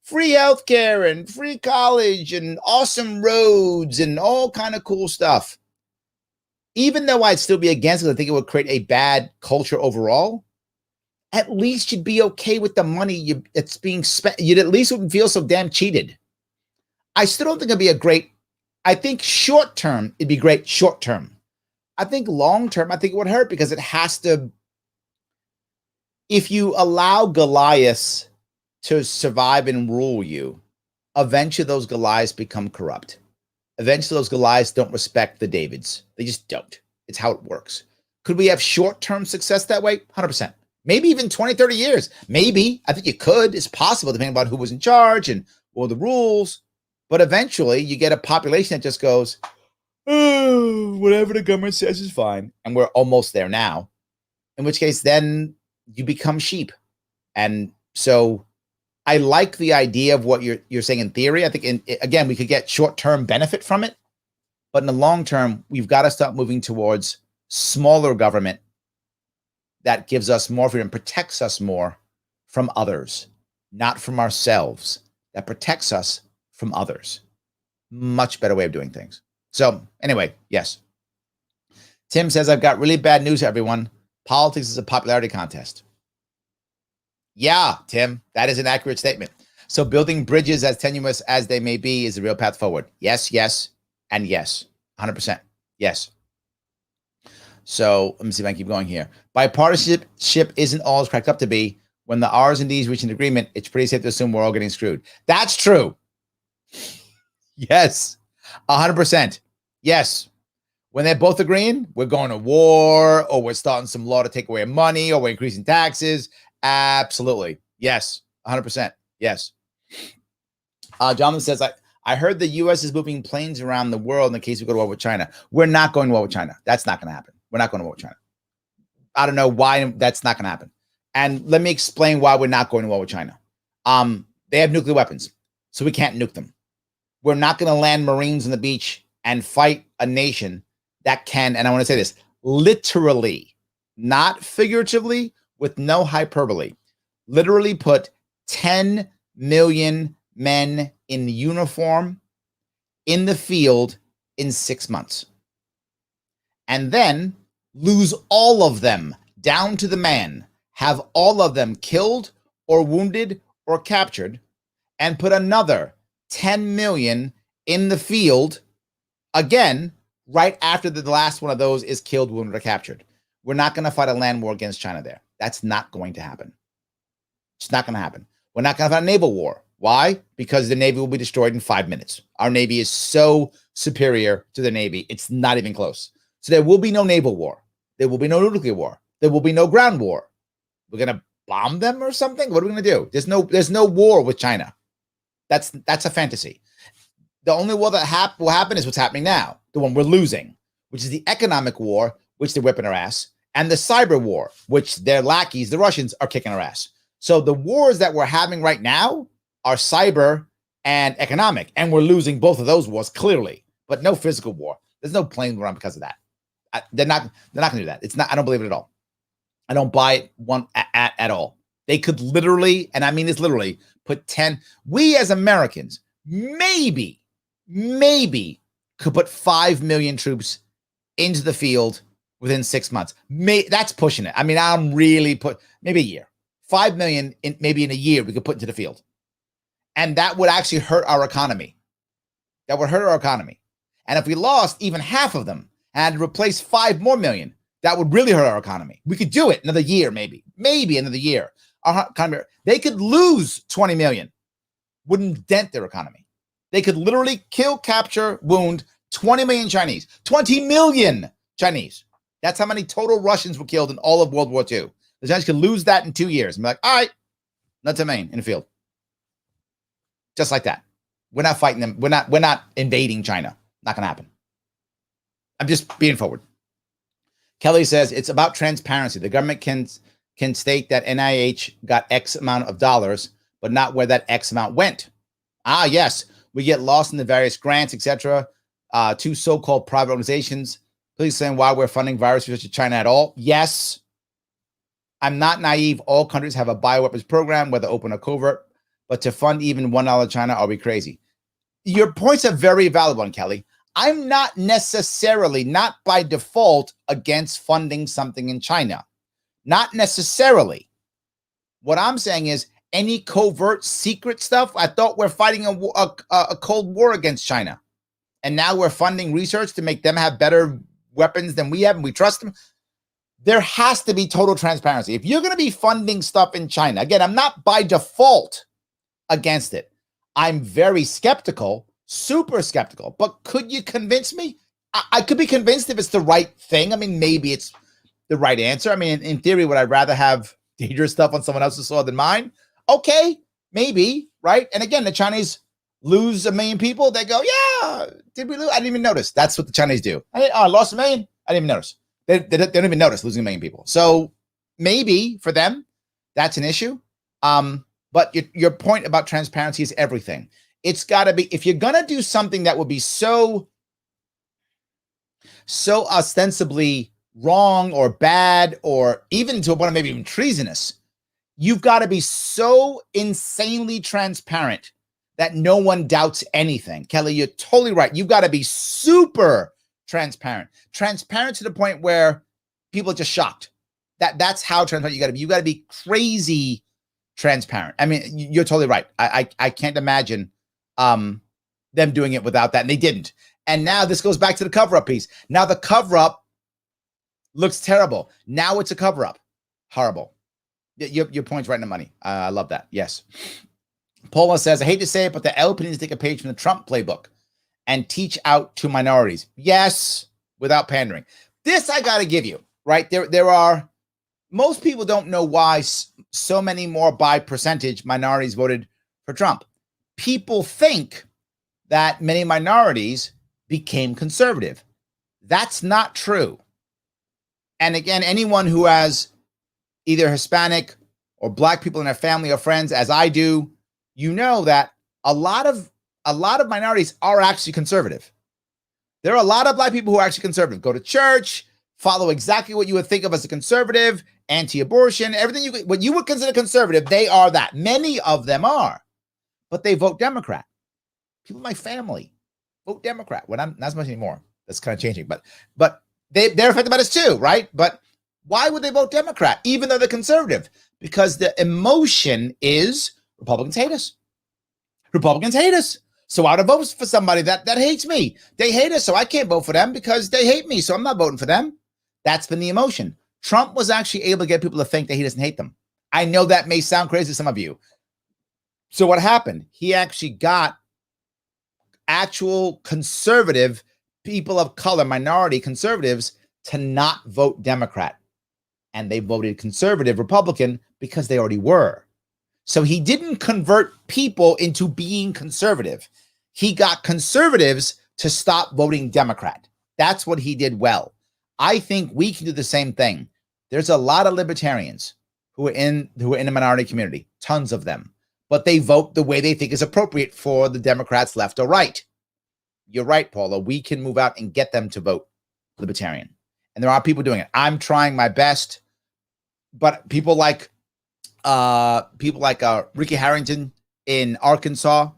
free healthcare and free college and awesome roads and all kind of cool stuff. Even though I'd still be against it, I think it would create a bad culture overall. At least you'd be okay with the money it's being spent. You'd at least wouldn't feel so damn cheated. I still don't think it'd be a great, I think short term, it'd be great short term. I think long term, I think it would hurt because it has to, if you allow Goliaths to survive and rule you, eventually those Goliaths become corrupt. Eventually those Goliaths don't respect the Davids. They just don't. It's how it works. Could we have short-term success that way? 100%. Maybe even 20, 30 years. Maybe. I think you could. It's possible, depending on who was in charge and what were the rules. But eventually you get a population that just goes, oh, whatever the government says is fine. And we're almost there now. In which case, then you become sheep. And so I like the idea of what you're saying in theory. I think, again, we could get short-term benefit from it. But in the long term, we've got to start moving towards smaller government that gives us more freedom, protects us more from others, not from ourselves, that protects us from others. Much better way of doing things. So anyway, yes. Tim says, I've got really bad news, everyone. Politics is a popularity contest. Yeah, Tim, that is an accurate statement. So building bridges, as tenuous as they may be, is the real path forward. Yes, yes, and yes. 100%. Yes. So let me see if I can keep going here. Bipartisanship isn't all it's cracked up to be. When the R's and D's reach an agreement, it's pretty safe to assume we're all getting screwed. That's true. Yes. 100%. Yes. When they're both agreeing, we're going to war, or we're starting some law to take away money, or we're increasing taxes. Absolutely. Yes. 100%. Yes. Jonathan says, I heard the U.S. is moving planes around the world in case we go to war with China. We're not going to war with China. That's not going to happen. We're not going to war with China. I don't know why that's not going to happen. And let me explain why we're not going to war with China. They have nuclear weapons, so we can't nuke them. We're not going to land Marines on the beach and fight a nation that can, and I want to say this, literally, not figuratively, with no hyperbole, literally put 10 million men in uniform in the field in 6 months. And then lose all of them down to the man, have all of them killed or wounded or captured, and put another 10 million in the field again, right after the last one of those is killed, wounded, or captured. We're not going to fight a land war against China there. That's not going to happen. It's not going to happen. We're not going to have a naval war. Why? Because the Navy will be destroyed in 5 minutes. Our Navy is so superior to the Navy, it's not even close. So there will be no naval war. There will be no nuclear war. There will be no ground war. We're going to bomb them or something? What are we going to do? There's no war with China. That's a fantasy. The only war that will happen is what's happening now, the one we're losing, which is the economic war, which they're whipping our ass, and the cyber war, which their lackeys, the Russians, are kicking our ass. So the wars that we're having right now are cyber and economic, and we're losing both of those wars clearly, but no physical war. There's no plane run because of that. They're not going to do that. It's not. I don't believe it at all. I don't buy it at all. They could literally, and I mean this literally, put 10. We as Americans maybe could put 5 million troops into the field within 6 months. That's pushing it. I mean, I'm really maybe a year. 5 million maybe in a year we could put into the field. And that would actually hurt our economy. That would hurt our economy. And if we lost even half of them and had to replace 5 more million, that would really hurt our economy. We could do it another year, maybe another year. Our economy, they could lose 20 million. Wouldn't dent their economy. They could literally kill, capture, wound 20 million Chinese. 20 million Chinese. That's how many total Russians were killed in all of World War II. The Chinese could lose that in 2 years and be like, all right, not 10 million in the field. Just like that. We're not fighting them. We're not invading China. Not going to happen. I'm just being forward. Kelly says it's about transparency. The government can state that NIH got X amount of dollars, but not where that X amount went. Ah, yes. We get lost in the various grants, etc. To so-called private organizations. Please explain why we're funding virus research in China at all. Yes. I'm not naive. All countries have a bioweapons program, whether open or covert, but to fund even $1 China, are we crazy? Your point's a very valid one, Kelly. I'm not necessarily, not by default, against funding something in China. Not necessarily. What I'm saying is any covert secret stuff, I thought we're fighting a Cold War against China. And now we're funding research to make them have better weapons than we have, and we trust them. There has to be total transparency. If you're going to be funding stuff in China, again, I'm not by default against it. I'm very skeptical, super skeptical, but could you convince me? I could be convinced if it's the right thing. I mean, maybe it's the right answer. I mean, in theory, would I rather have dangerous stuff on someone else's soil than mine? Okay, maybe, right? And again, the Chinese lose 1 million people. They go, yeah, did we lose? I didn't even notice. That's what the Chinese do. I lost 1 million. I didn't even notice. They don't even notice losing 1 million people. So maybe for them, that's an issue. But your point about transparency is everything. It's got to be, if you're going to do something that would be so ostensibly wrong or bad, or even to a point of maybe even treasonous, you've got to be so insanely transparent that no one doubts anything. Kelly, you're totally right. You've got to be super transparent to the point where people are just shocked. That's how transparent you got to be. You got to be crazy transparent. I mean, you're totally right. I can't imagine them doing it without that, and they didn't. And now this goes back to the cover-up piece. Now the cover-up looks terrible. Now it's a cover-up. Horrible. Your point's right in the money. I love that. Yes. Paula says, I hate to say it, but the LP needs to take a page from the Trump playbook and teach out to minorities. Yes, without pandering. This I got to give you, right? There are, most people don't know why so many more by percentage minorities voted for Trump. People think that many minorities became conservative. That's not true. And again, anyone who has either Hispanic or Black people in their family or friends, as I do, you know that a lot of minorities are actually conservative. There are a lot of Black people who are actually conservative, go to church, follow exactly what you would think of as a conservative, anti-abortion, everything what you would consider conservative, they are that. Many of them are, but they vote Democrat. People in my family vote Democrat. When I'm not as much anymore. That's kind of changing, but they're affected by this too, right? But why would they vote Democrat, even though they're conservative? Because the emotion is Republicans hate us. Republicans hate us. So I would vote for somebody that hates me. They hate us, so I can't vote for them because they hate me, so I'm not voting for them. That's been the emotion. Trump was actually able to get people to think that he doesn't hate them. I know that may sound crazy to some of you. So what happened? He actually got actual conservative people of color, minority conservatives, to not vote Democrat. And they voted conservative Republican because they already were. So he didn't convert people into being conservative. He got conservatives to stop voting Democrat. That's what he did well. I think we can do the same thing. There's a lot of libertarians who are in the minority community, tons of them, but they vote the way they think is appropriate for the Democrats, left or right. You're right, Paula. We can move out and get them to vote libertarian. And there are people doing it. I'm trying my best, but people like Ricky Harrington in Arkansas,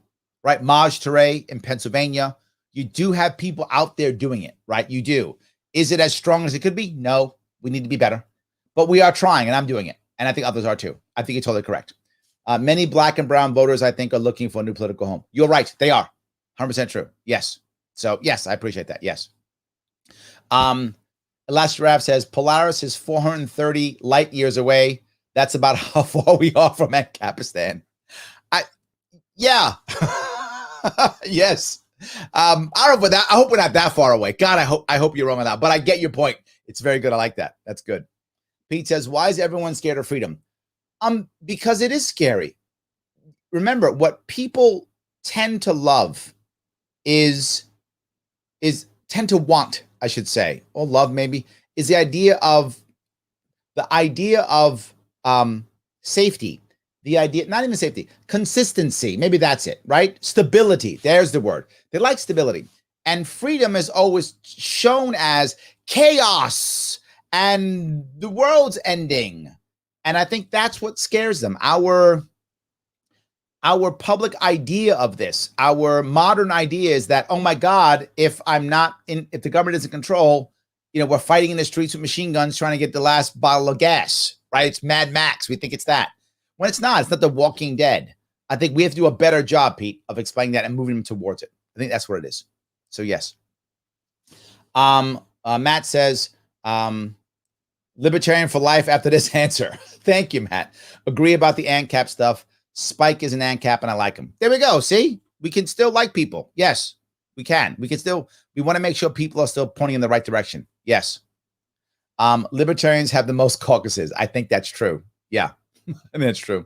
right? Maj Toure in Pennsylvania. You do have people out there doing it, right? You do. Is it as strong as it could be? No, we need to be better, but we are trying, and I'm doing it. And I think others are too. I think you're totally correct. Many Black and brown voters, I think, are looking for a new political home. You're right. They are 100% true. Yes. So yes, I appreciate that. Yes. Elastraf says Polaris is 430 light years away. That's about how far we are from Ancapistan. Yeah. Yes. I don't know, I hope we're not that far away. God, I hope you're wrong on that. But I get your point. It's very good. I like that. That's good. Pete says, why is everyone scared of freedom? Because it is scary. Remember, what people tend to love is tend to want, I should say, or love maybe, is the idea of safety. The idea, not even safety, consistency. Maybe that's it, right? Stability. There's the word. They like stability. And freedom is always shown as chaos and the world's ending. And I think that's what scares them. Our public idea of this, our modern idea is that, oh my God, if the government is in control, we're fighting in the streets with machine guns trying to get the last bottle of gas, right? It's Mad Max. We think it's that. When it's not The Walking Dead. I think we have to do a better job, Pete, of explaining that and moving them towards it. I think that's what it is. So yes. Matt says, libertarian for life after this answer. Thank you, Matt. Agree about the ANCAP stuff. Spike is an ANCAP and I like him. There we go. See, we can still like people. Yes, we can. We want to make sure people are still pointing in the right direction. Yes. Libertarians have the most caucuses. I think that's true. Yeah, I mean, that's true.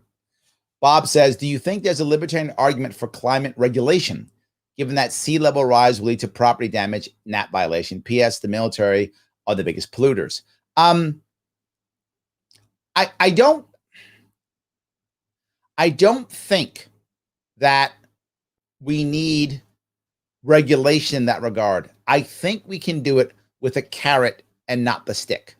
Bob says, do you think there's a libertarian argument for climate regulation, given that sea level rise will lead to property damage, NAP violation? P.S. The military are the biggest polluters. I don't think that we need regulation in that regard. I think we can do it with a carrot and not the stick.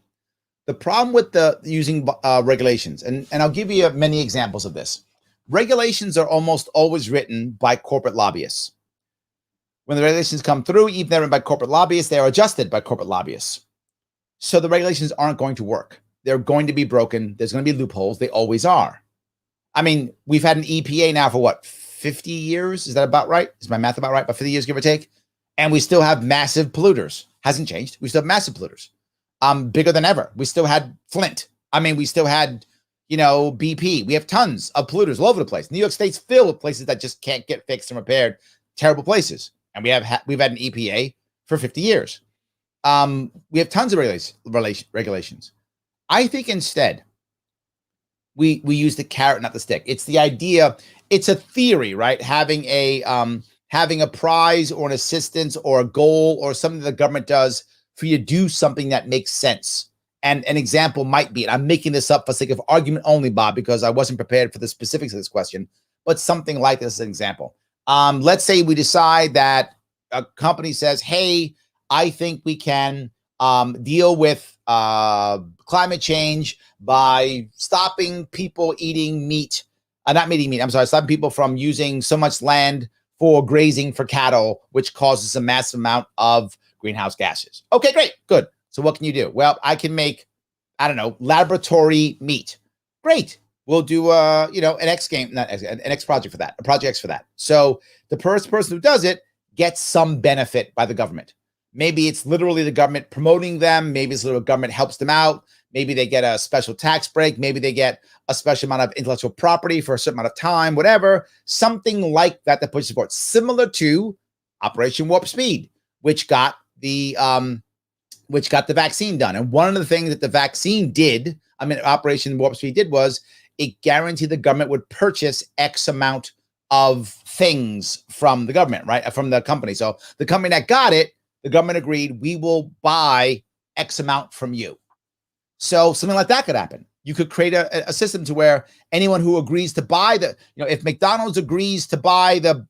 The problem with using regulations, and I'll give you many examples of this. Regulations are almost always written by corporate lobbyists. When the regulations come through, even if they're written by corporate lobbyists, they are adjusted by corporate lobbyists. So the regulations aren't going to work. They're going to be broken. There's going to be loopholes. They always are. I mean, we've had an EPA now for what, 50 years? Is that about right? Is my math about right? About 50 years, give or take? And we still have massive polluters. Hasn't changed. We still have massive polluters. Bigger than ever. We still had Flint. I mean, we still had, BP. We have tons of polluters all over the place. New York State's filled with places that just can't get fixed and repaired. Terrible places. And we've had an EPA for 50 years. We have tons of regulations. I think instead, we use the carrot, not the stick. It's the idea. It's a theory, right? Having a prize or an assistance or a goal or something the government does for you to do something that makes sense. And an example might be, and I'm making this up for sake of argument only, Bob, because I wasn't prepared for the specifics of this question, but something like this as an example. Let's say we decide that a company says, hey, I think we can deal with climate change by stopping people eating meat, stopping people from using so much land for grazing for cattle, which causes a massive amount of greenhouse gases. Okay, great, good. So what can you do? Well, I can make, laboratory meat. Great. We'll do, an X project for that, a Project X for that. So the first person who does it gets some benefit by the government. Maybe it's literally the government promoting them. Maybe it's the government helps them out. Maybe they get a special tax break. Maybe they get a special amount of intellectual property for a certain amount of time, whatever. Something like that pushes support. Similar to Operation Warp Speed, which got the vaccine done. And one of the things that the vaccine did, Operation Warp Speed did, was it guaranteed the government would purchase X amount of things from the government, right? From the company. So the company that got it, the government agreed, we will buy X amount from you. So something like that could happen. You could create a system to where anyone who agrees to buy if McDonald's agrees to buy the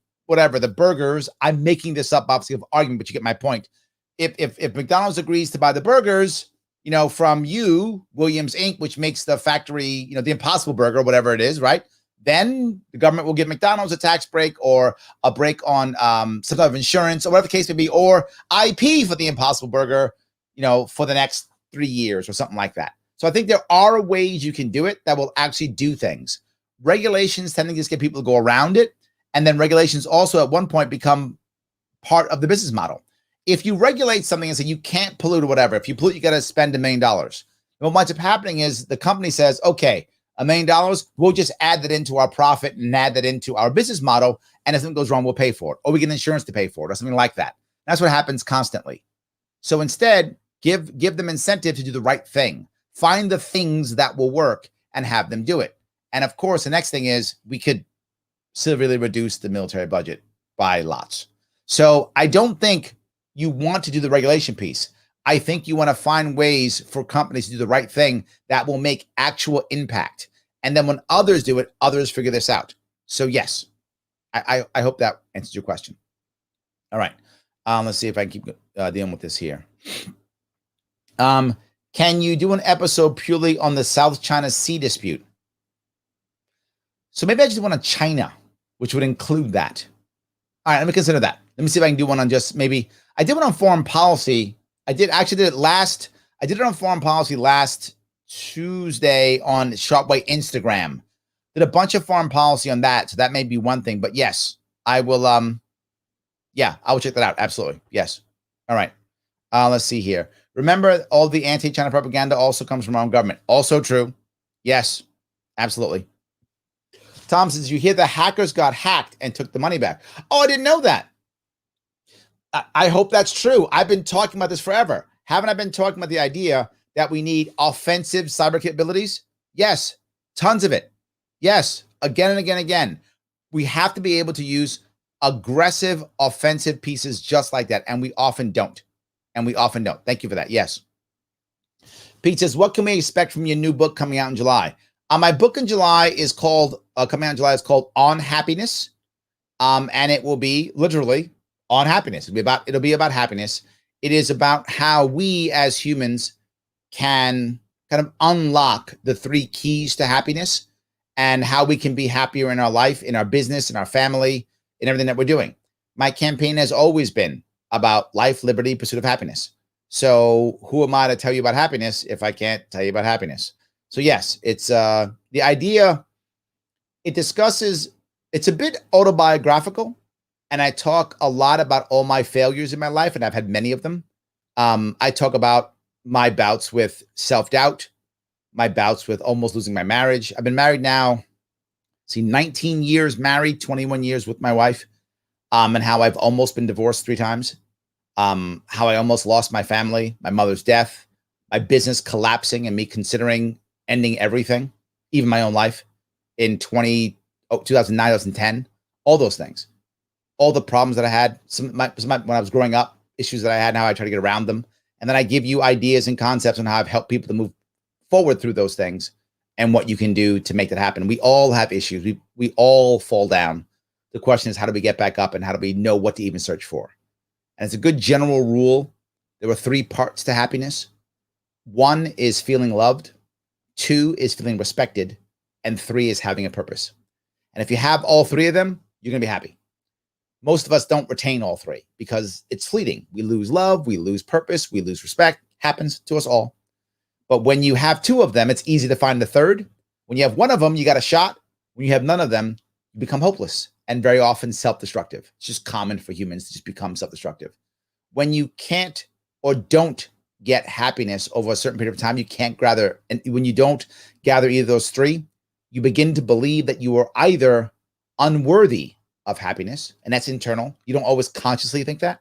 burgers, I'm making this up, obviously, of argument, but you get my point. If McDonald's agrees to buy the burgers, from you, Williams Inc., which makes the factory, the Impossible Burger, whatever it is, right? Then the government will give McDonald's a tax break or a break on some type of insurance or whatever the case may be, or IP for the Impossible Burger, for the next 3 years or something like that. So I think there are ways you can do it that will actually do things. Regulations tend to just get people to go around it. And then regulations also at one point become part of the business model. If you regulate something and say you can't pollute or whatever, if you pollute, you got to spend $1 million. What winds up happening is the company says, okay, $1 million, we'll just add that into our profit and add that into our business model. And if something goes wrong, we'll pay for it. Or we get insurance to pay for it or something like that. That's what happens constantly. So instead, give them incentive to do the right thing. Find the things that will work and have them do it. And of course, the next thing is we could severely reduce the military budget by lots. So I don't think you want to do the regulation piece. I think you want to find ways for companies to do the right thing that will make actual impact. And then when others do it, others figure this out. So yes, I hope that answers your question. All right. Let's see if I can keep dealing with this here. Can you do an episode purely on the South China Sea dispute? So maybe I just want on China, which would include that. All right, let me consider that. Let me see if I can do one on just maybe. I did one on foreign policy. I did it on foreign policy last Tuesday on Sharpe Way Instagram. Did a bunch of foreign policy on that. So that may be one thing. But yes, I will. Yeah, I will check that out. Absolutely. Yes. All right. Let's see here. Remember, all the anti-China propaganda also comes from our own government. Also true. Yes, absolutely. Tom says, you hear the hackers got hacked and took the money back. Oh, I didn't know that. I hope that's true. I've been talking about this forever. Haven't I been talking about the idea that we need offensive cyber capabilities? Yes, tons of it. Yes, again and again and again. We have to be able to use aggressive, offensive pieces just like that, and we often don't. Thank you for that. Yes. Pete says, what can we expect from your new book coming out in July? My book in July is called, On Happiness. And it will be literally on happiness. It'll be about happiness. It is about how we as humans can kind of unlock the 3 keys to happiness and how we can be happier in our life, in our business, in our family, in everything that we're doing. My campaign has always been about life, liberty, pursuit of happiness. So who am I to tell you about happiness if I can't tell you about happiness? So yes, it's the idea. It discusses, it's a bit autobiographical, and I talk a lot about all my failures in my life, and I've had many of them. I talk about my bouts with self-doubt, my bouts with almost losing my marriage. I've been married now, 19 years married, 21 years with my wife, and how I've almost been divorced 3 times, how I almost lost my family, my mother's death, my business collapsing and me considering ending everything, even my own life in 2009, 2010, all those things, all the problems that I had, when I was growing up, issues that I had, and how I try to get around them. And then I give you ideas and concepts on how I've helped people to move forward through those things and what you can do to make that happen. We all have issues. We all fall down. The question is, how do we get back up, and how do we know what to even search for? And it's a good general rule. There are 3 parts to happiness. 1 is feeling loved. 2 is feeling respected. And 3 is having a purpose. And if you have all 3 of them, you're going to be happy. Most of us don't retain all 3 because it's fleeting. We lose love, we lose purpose, we lose respect. Happens to us all. But when you have 2 of them, it's easy to find the 3rd. When you have 1 of them, you got a shot. When you have none of them, you become hopeless and very often self-destructive. It's just common for humans to just become self-destructive. When you can't or don't get happiness over a certain period of time, you can't gather. And when you don't gather either of those 3, you begin to believe that you are either unworthy of happiness, and that's internal. You don't always consciously think that,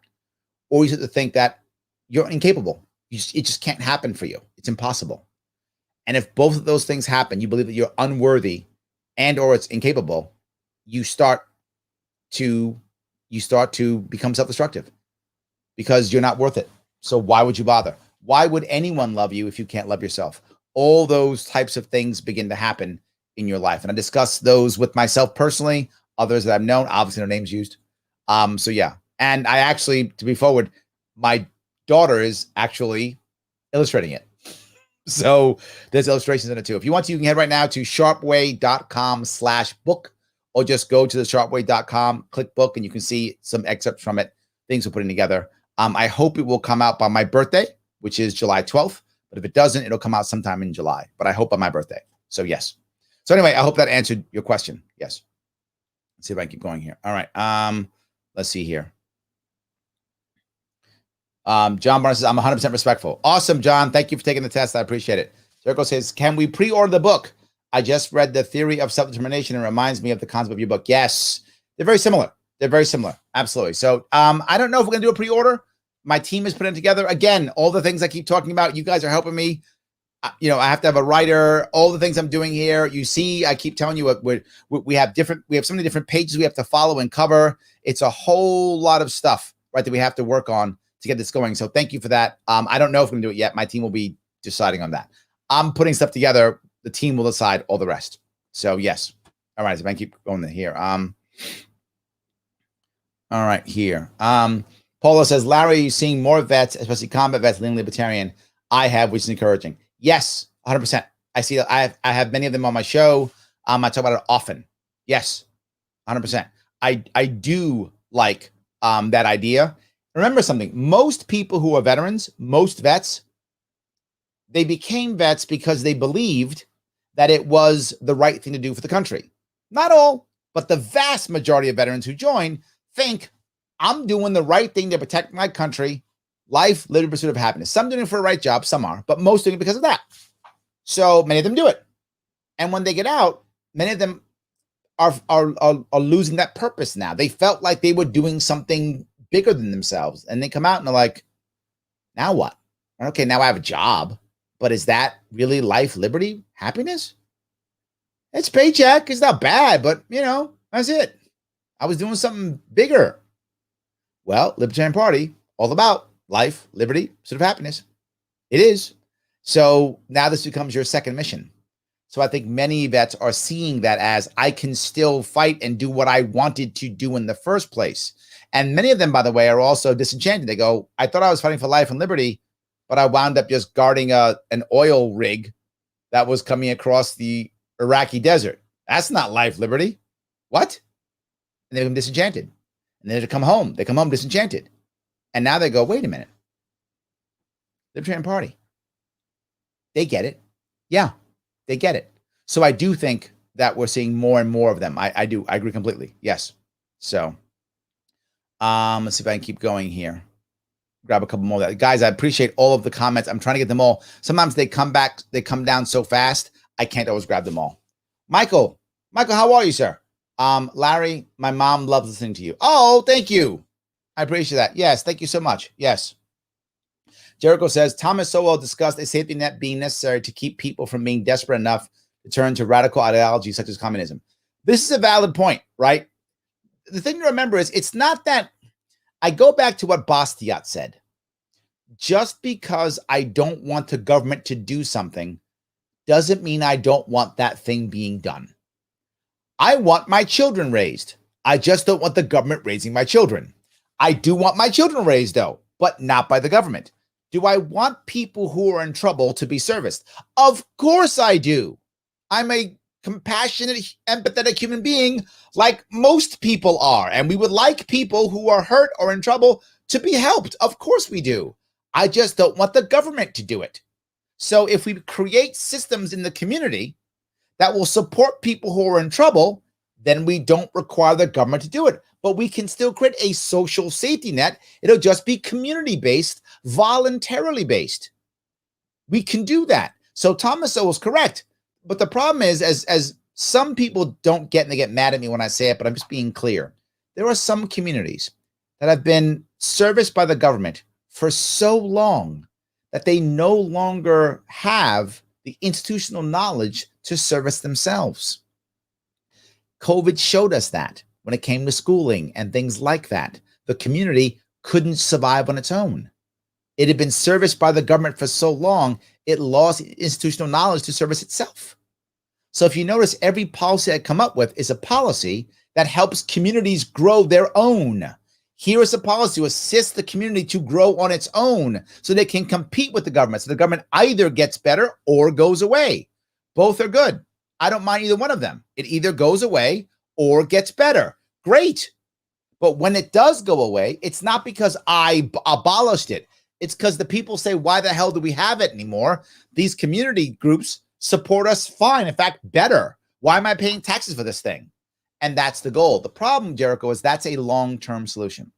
or you start to think that you're incapable. It just can't happen for you. It's impossible. And if both of those things happen, you believe that you're unworthy and or it's incapable, you start to become self-destructive because you're not worth it. So why would you bother? Why would anyone love you if you can't love yourself? All those types of things begin to happen in your life. And I discuss those with myself personally, others that I've known, obviously no names used. So yeah. And I actually, to be forward, my daughter is actually illustrating it. So there's illustrations in it too. If you want to, you can head right now to sharpeway.com/book, or just go to the sharpeway.com, click book, and you can see some excerpts from it, things we're putting together. I hope it will come out by my birthday, which is July 12th. But if it doesn't, it'll come out sometime in July. But I hope by my birthday. So yes. So anyway, I hope that answered your question. Yes. Let's see if I can keep going here. All right. Let's see here. John Barnes says, I'm 100% respectful. Awesome, John. Thank you for taking the test. I appreciate it. Jericho says, can we pre-order the book? I just read The Theory of Self-Determination and it reminds me of the concept of your book. Yes, they're very similar. They're very similar. Absolutely. So I don't know if we're going to do a pre-order. My team is putting it together. Again, all the things I keep talking about, you guys are helping me. I have to have a writer, all the things I'm doing here. You see, I keep telling you we have so many different pages we have to follow and cover. It's a whole lot of stuff, right, that we have to work on to get this going. So thank you for that. I don't know if we're gonna do it yet. My team will be deciding on that. I'm putting stuff together. The team will decide all the rest. So yes. All right, so I can keep going here. All right, here. Paula says, Larry, are you seeing more vets, especially combat vets, leaning libertarian? I have, which is encouraging. Yes, 100%. I have many of them on my show. I talk about it often. Yes, 100%. I do like that idea. Remember something. Most people who are veterans, most vets, they became vets because they believed that it was the right thing to do for the country. Not all, but the vast majority of veterans who join think I'm doing the right thing to protect my country, life, liberty, pursuit of happiness. Some doing it for the right job, some are, but most doing it because of that. So many of them do it. And when they get out, many of them are losing that purpose now. They felt like they were doing something bigger than themselves. And they come out and they're like, now what? Okay, now I have a job. But is that really life, liberty, happiness? It's paycheck. It's not bad, but that's it. I was doing something bigger. Well, Libertarian Party, all about life, liberty, pursuit of happiness. It is. So now this becomes your second mission. So I think many vets are seeing that as I can still fight and do what I wanted to do in the first place. And many of them, by the way, are also disenchanted. They go, I thought I was fighting for life and liberty, but I wound up just guarding an oil rig that was coming across the Iraqi desert. That's not life, liberty. What? And they become disenchanted. And then they come home. They come home disenchanted. And now they go, wait a minute. Libertarian Party. They get it. Yeah, they get it. So I do think that we're seeing more and more of them. I do. I agree completely. Yes. So let's see if I can keep going here. Grab a couple more. Guys, I appreciate all of the comments. I'm trying to get them all. Sometimes they come back, they come down so fast, I can't always grab them all. Michael, how are you, sir? Larry, my mom loves listening to you. Oh, thank you. I appreciate that. Yes, thank you so much. Yes. Jericho says, Thomas Sowell discussed a safety net being necessary to keep people from being desperate enough to turn to radical ideologies such as communism. This is a valid point, right? The thing to remember is it's not that I go back to what Bastiat said. Just because I don't want the government to do something doesn't mean I don't want that thing being done. I want my children raised. I just don't want the government raising my children. I do want my children raised, though, but not by the government. Do I want people who are in trouble to be serviced? Of course I do. I'm a compassionate, empathetic human being like most people are. And we would like people who are hurt or in trouble to be helped. Of course we do. I just don't want the government to do it. So if we create systems in the community that will support people who are in trouble, then we don't require the government to do it. But we can still create a social safety net. It'll just be community-based, voluntarily based. We can do that. So Thomas O was correct. But the problem is, as some people don't get, and they get mad at me when I say it, but I'm just being clear. There are some communities that have been serviced by the government for so long that they no longer have the institutional knowledge to service themselves. COVID showed us that when it came to schooling and things like that. The community couldn't survive on its own. It had been serviced by the government for so long, it lost institutional knowledge to service itself. So if you notice, every policy I come up with is a policy that helps communities grow their own. Here is a policy to assist the community to grow on its own so they can compete with the government. So the government either gets better or goes away. Both are good. I don't mind either one of them. It either goes away or gets better. Great. But when it does go away, it's not because I abolished it. It's because the people say, why the hell do we have it anymore? These community groups support us fine. In fact, better. Why am I paying taxes for this thing? And that's the goal. The problem, Jericho, is that's a long-term solution.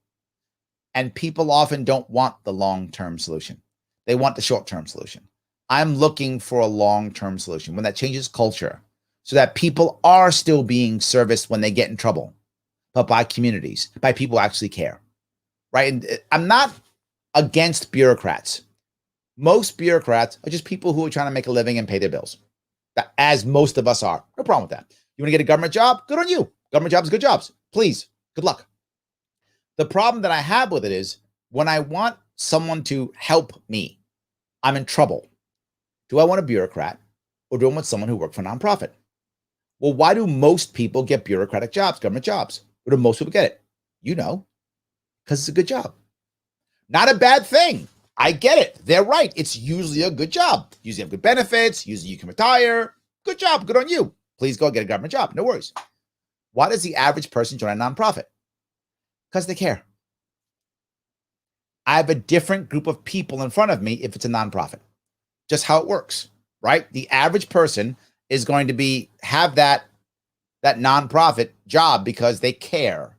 And people often don't want the long-term solution. They want the short-term solution. I'm looking for a long-term solution, one that changes culture so that people are still being serviced when they get in trouble, but by communities, by people who actually care, right? And I'm not against bureaucrats. Most bureaucrats are just people who are trying to make a living and pay their bills, as most of us are. No problem with that. You want to get a government job? Good on you. Government jobs, good jobs. Please, good luck. The problem that I have with it is when I want someone to help me, I'm in trouble. Do I want a bureaucrat or do I want someone who works for a nonprofit? Well, why do most people get bureaucratic jobs, government jobs? Or do most people get it? You know, because it's a good job. Not a bad thing. I get it. They're right. It's usually a good job. Usually have good benefits. Usually you can retire. Good job. Good on you. Please go get a government job. No worries. Why does the average person join a nonprofit? Because they care. I have a different group of people in front of me if it's a nonprofit. Just how it works, right? The average person is going to have that nonprofit job because they care.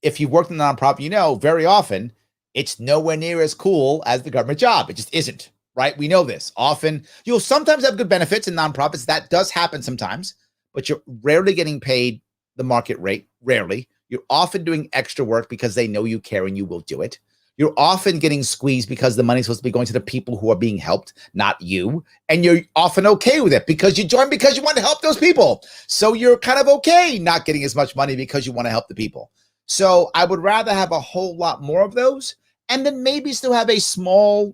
If you work in a nonprofit, you know very often it's nowhere near as cool as the government job. It just isn't, right? We know this. Often you'll sometimes have good benefits in nonprofits. That does happen sometimes, but you're rarely getting paid the market rate. Rarely. You're often doing extra work because they know you care and you will do it. You're often getting squeezed because the money's supposed to be going to the people who are being helped, not you. And you're often okay with it because you joined because you want to help those people. So you're kind of okay not getting as much money because you want to help the people. So I would rather have a whole lot more of those and then maybe still have a small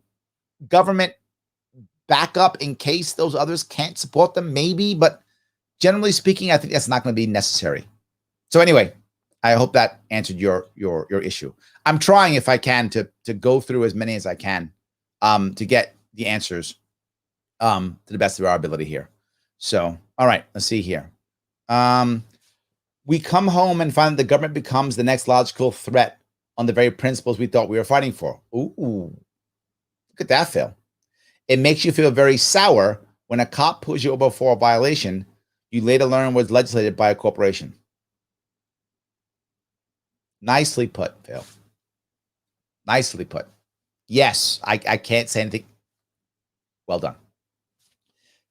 government backup in case those others can't support them, maybe. But generally speaking, I think that's not going to be necessary. So anyway, I hope that answered your issue. I'm trying, if I can, to go through as many as I can to get the answers to the best of our ability here. So, all right, let's see here. We come home and find the government becomes the next logical threat on the very principles we thought we were fighting for. Ooh, look at that, Phil. It makes you feel very sour when a cop pulls you over for a violation you later learn was legislated by a corporation. Nicely put, Phil. Nicely put. Yes, I can't say anything. Well done.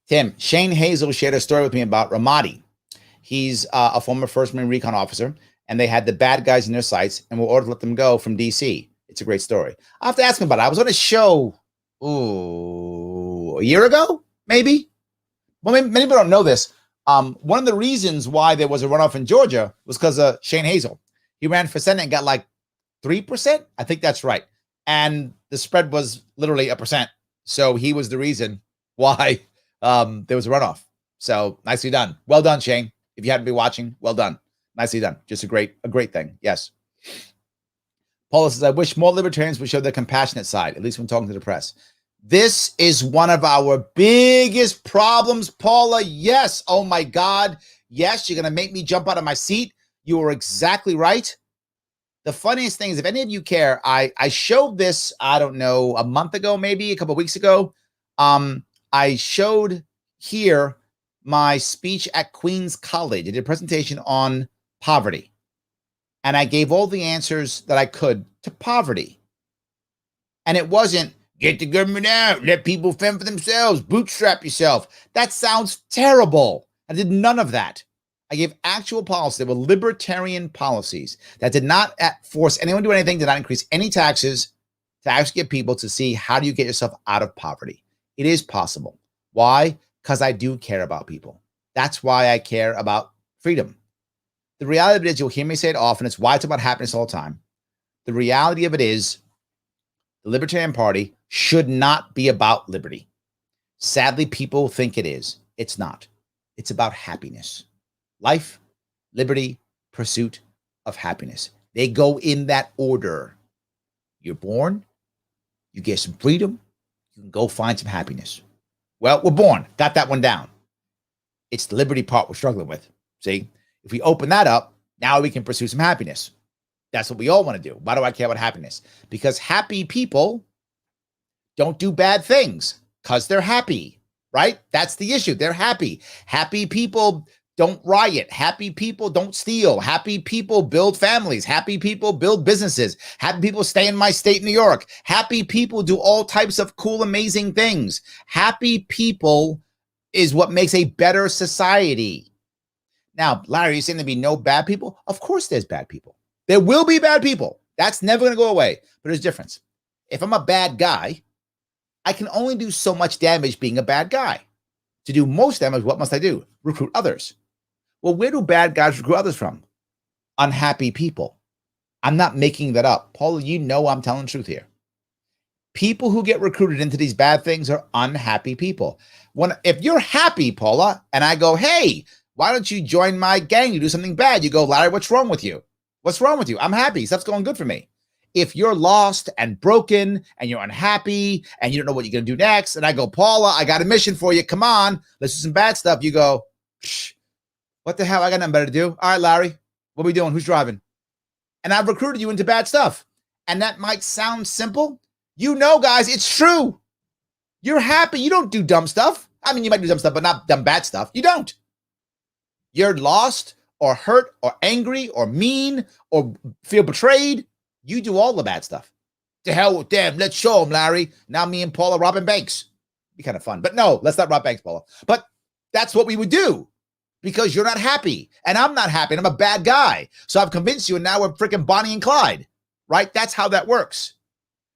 Tim, Shane Hazel shared a story with me about Ramadi. He's a former 1st Marine Recon officer, and they had the bad guys in their sights and were ordered to let them go from D.C. It's a great story. I'll have to ask him about it. I was on a show, a year ago, maybe? Well, many people don't know this. One of the reasons why there was a runoff in Georgia was because of Shane Hazel. He ran for Senate and got like 3%. I think that's right. And the spread was literally 1%. So he was the reason why there was a runoff. So nicely done. Well done, Shane. If you hadn't been watching, well done. Nicely done. Just a great thing. Yes. Paula says, I wish more libertarians would show their compassionate side, at least when talking to the press. This is one of our biggest problems, Paula. Yes. Oh my God. Yes. You're going to make me jump out of my seat. You are exactly right. The funniest thing is, if any of you care, I showed this, I don't know, a month ago, maybe a couple of weeks ago. I showed here my speech at Queens College. I did a presentation on poverty. And I gave all the answers that I could to poverty. And it wasn't, get the government out, let people fend for themselves, bootstrap yourself. That sounds terrible. I did none of that. I gave actual policies. They were libertarian policies that did not force anyone to do anything, did not increase any taxes, to actually get people to see how do you get yourself out of poverty. It is possible. Why? Because I do care about people. That's why I care about freedom. The reality of it is, you'll hear me say it often, it's why it's about happiness all the time. The reality of it is, the Libertarian Party should not be about liberty. Sadly, people think it is. It's not. It's about happiness. Life, liberty, pursuit of happiness. They go in that order. You're born, you get some freedom, you can go find some happiness. Well, we're born, got that one down. It's the liberty part we're struggling with. See, if we open that up, now we can pursue some happiness. That's what we all want to do. Why do I care about happiness? Because happy people don't do bad things because they're happy, right? That's the issue. They're happy. Happy people don't riot. Happy people don't steal. Happy people build families. Happy people build businesses. Happy people stay in my state, New York. Happy people do all types of cool, amazing things. Happy people is what makes a better society. Now, Larry, you're saying there'll be no bad people? Of course there's bad people. There will be bad people. That's never going to go away. But there's a difference. If I'm a bad guy, I can only do so much damage being a bad guy. To do most damage, what must I do? Recruit others. Well, where do bad guys recruit others from? Unhappy people. I'm not making that up. Paula, you know I'm telling the truth here. People who get recruited into these bad things are unhappy people. If you're happy, Paula, and I go, hey, why don't you join my gang? You do something bad. You go, Larry, what's wrong with you? What's wrong with you? I'm happy. Stuff's going good for me. if you're lost and broken and you're unhappy and you don't know what you're going to do next, and I go, Paula, I got a mission for you. Come on, let's do some bad stuff. You go, shh, what the hell? I got nothing better to do. All right, Larry, what are we doing? Who's driving? And I've recruited you into bad stuff. And that might sound simple. You know, guys, it's true. You're happy. You don't do dumb stuff. I mean, you might do dumb stuff, but not dumb bad stuff. You don't. You're lost or hurt or angry or mean or feel betrayed. You do all the bad stuff. To hell with them. Let's show them, Larry. Now me and Paula robbing banks. Be kind of fun. But no, let's not rob banks, Paula. But that's what we would do because you're not happy. And I'm not happy. And I'm a bad guy. So I've convinced you and now we're freaking Bonnie and Clyde. Right? That's how that works.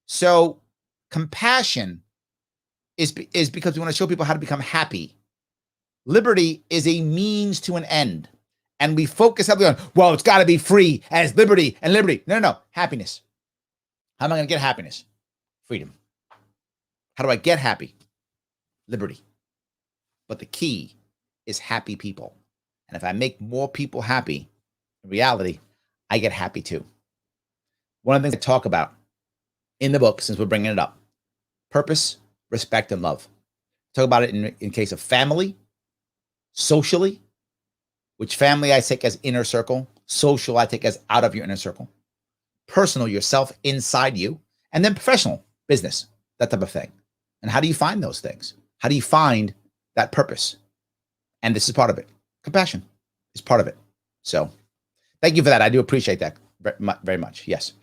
So compassion is because we want to show people how to become happy. Liberty is a means to an end. And we focus heavily on, well, it's got to be free and it's liberty and liberty. No. Happiness. How am I going to get happiness? Freedom. How do I get happy? Liberty. But the key is happy people. And if I make more people happy, in reality, I get happy too. One of the things I talk about in the book, since we're bringing it up, purpose, respect, and love. Talk about it in case of family, socially, which family I take as inner circle, social I take as out of your inner circle, personal, yourself inside you, and then professional, business, that type of thing. And how do you find those things? How do you find that purpose? And this is part of it. Compassion is part of it. So thank you for that. I do appreciate that very much. Yes.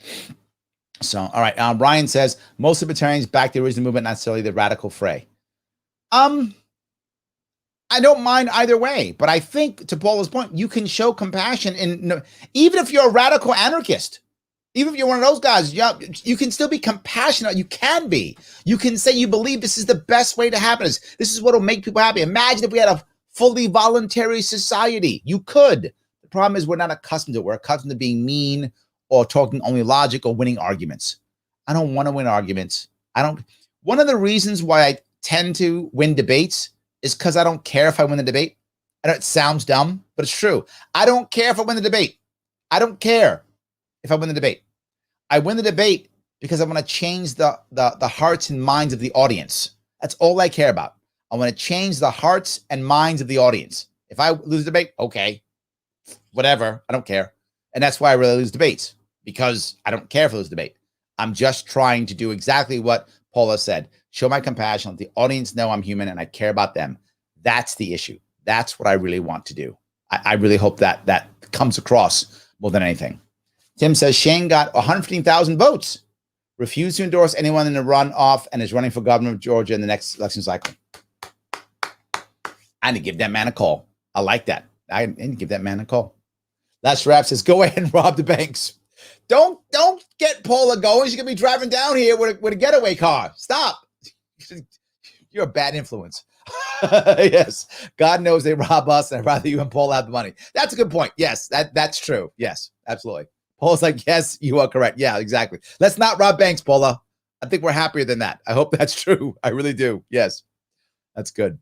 So, all right. Ryan says, most libertarians back the original movement, not necessarily the radical fray. I don't mind either way, but I think to Paula's point, you can show compassion even if you're a radical anarchist, even if you're one of those guys, you can still be compassionate. You can be. You can say you believe this is the best way to happiness. This is what will make people happy. Imagine if we had a fully voluntary society. You could. The problem is we're not accustomed to it. We're accustomed to being mean or talking only logic or winning arguments. I don't want to win arguments. One of the reasons why I tend to win debates is because I don't care if I win the debate. I know it sounds dumb, but it's true. I don't care if I win the debate. I don't care if I win the debate. I win the debate because I want to change the hearts and minds of the audience. That's all I care about. I want to change the hearts and minds of the audience. If I lose the debate, okay, whatever, I don't care. And that's why I really lose debates, because I don't care if I lose the debate. I'm just trying to do exactly what Paula said. Show my compassion. Let the audience know I'm human and I care about them. That's the issue. That's what I really want to do. I really hope that comes across more than anything. Tim says, Shane got 115,000 votes, refused to endorse anyone in the runoff, and is running for governor of Georgia in the next election cycle. I need to give that man a call. I like that. I need to give that man a call. Last Rap says, go ahead and rob the banks. Don't get Paula going. She's going to be driving down here with a getaway car. Stop. You're a bad influence. Yes. God knows they rob us, and I'd rather you and Paula have the money. That's a good point. Yes, that's true. Yes, absolutely. Paula's like, yes, you are correct. Yeah, exactly. Let's not rob banks, Paula. I think we're happier than that. I hope that's true. I really do. Yes, that's good.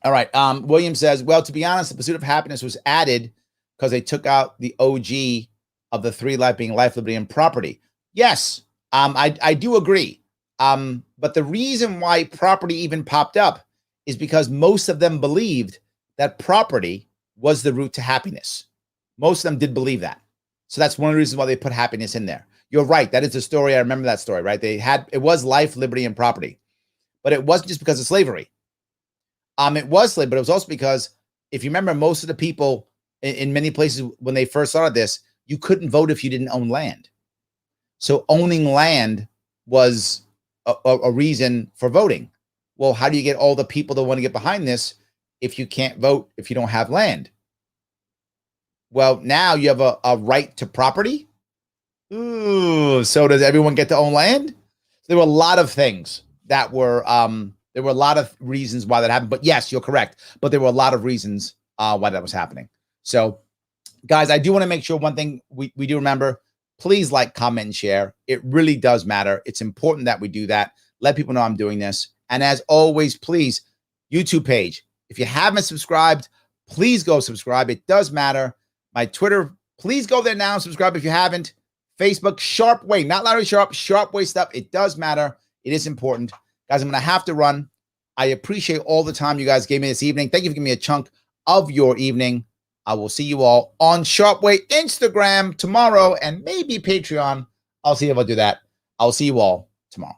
All right. William says, well, to be honest, the pursuit of happiness was added because they took out the OG of the three life being life, liberty, and property. Yes, I do agree. But the reason why property even popped up is because most of them believed that property was the route to happiness. Most of them did believe that. So that's one of the reasons why they put happiness in there. You're right. That is the story. I remember that story, right? It was life, liberty, and property. But it wasn't just because of slavery. It was slavery, but it was also because, if you remember, most of the people in many places when they first started this, you couldn't vote if you didn't own land. So owning land was a reason for voting. Well, how do you get all the people that want to get behind this if you can't vote, if you don't have land? Well, now you have a right to property. Ooh, so does everyone get to own land? There were a lot of things that were, there were a lot of reasons why that happened. But yes, you're correct. But there were a lot of reasons why that was happening. So, guys, I do want to make sure one thing we do remember. Please like, comment, and share. It really does matter. It's important that we do that. Let people know I'm doing this. And as always, please, YouTube page. If you haven't subscribed, please go subscribe. It does matter. My Twitter, please go there now and subscribe if you haven't. Facebook, Sharpe Way, not Larry Sharpe, Sharpe Way stuff. It does matter. It is important. Guys, I'm going to have to run. I appreciate all the time you guys gave me this evening. Thank you for giving me a chunk of your evening. I will see you all on Sharpe Way Instagram tomorrow and maybe Patreon. I'll see if I'll do that. I'll see you all tomorrow.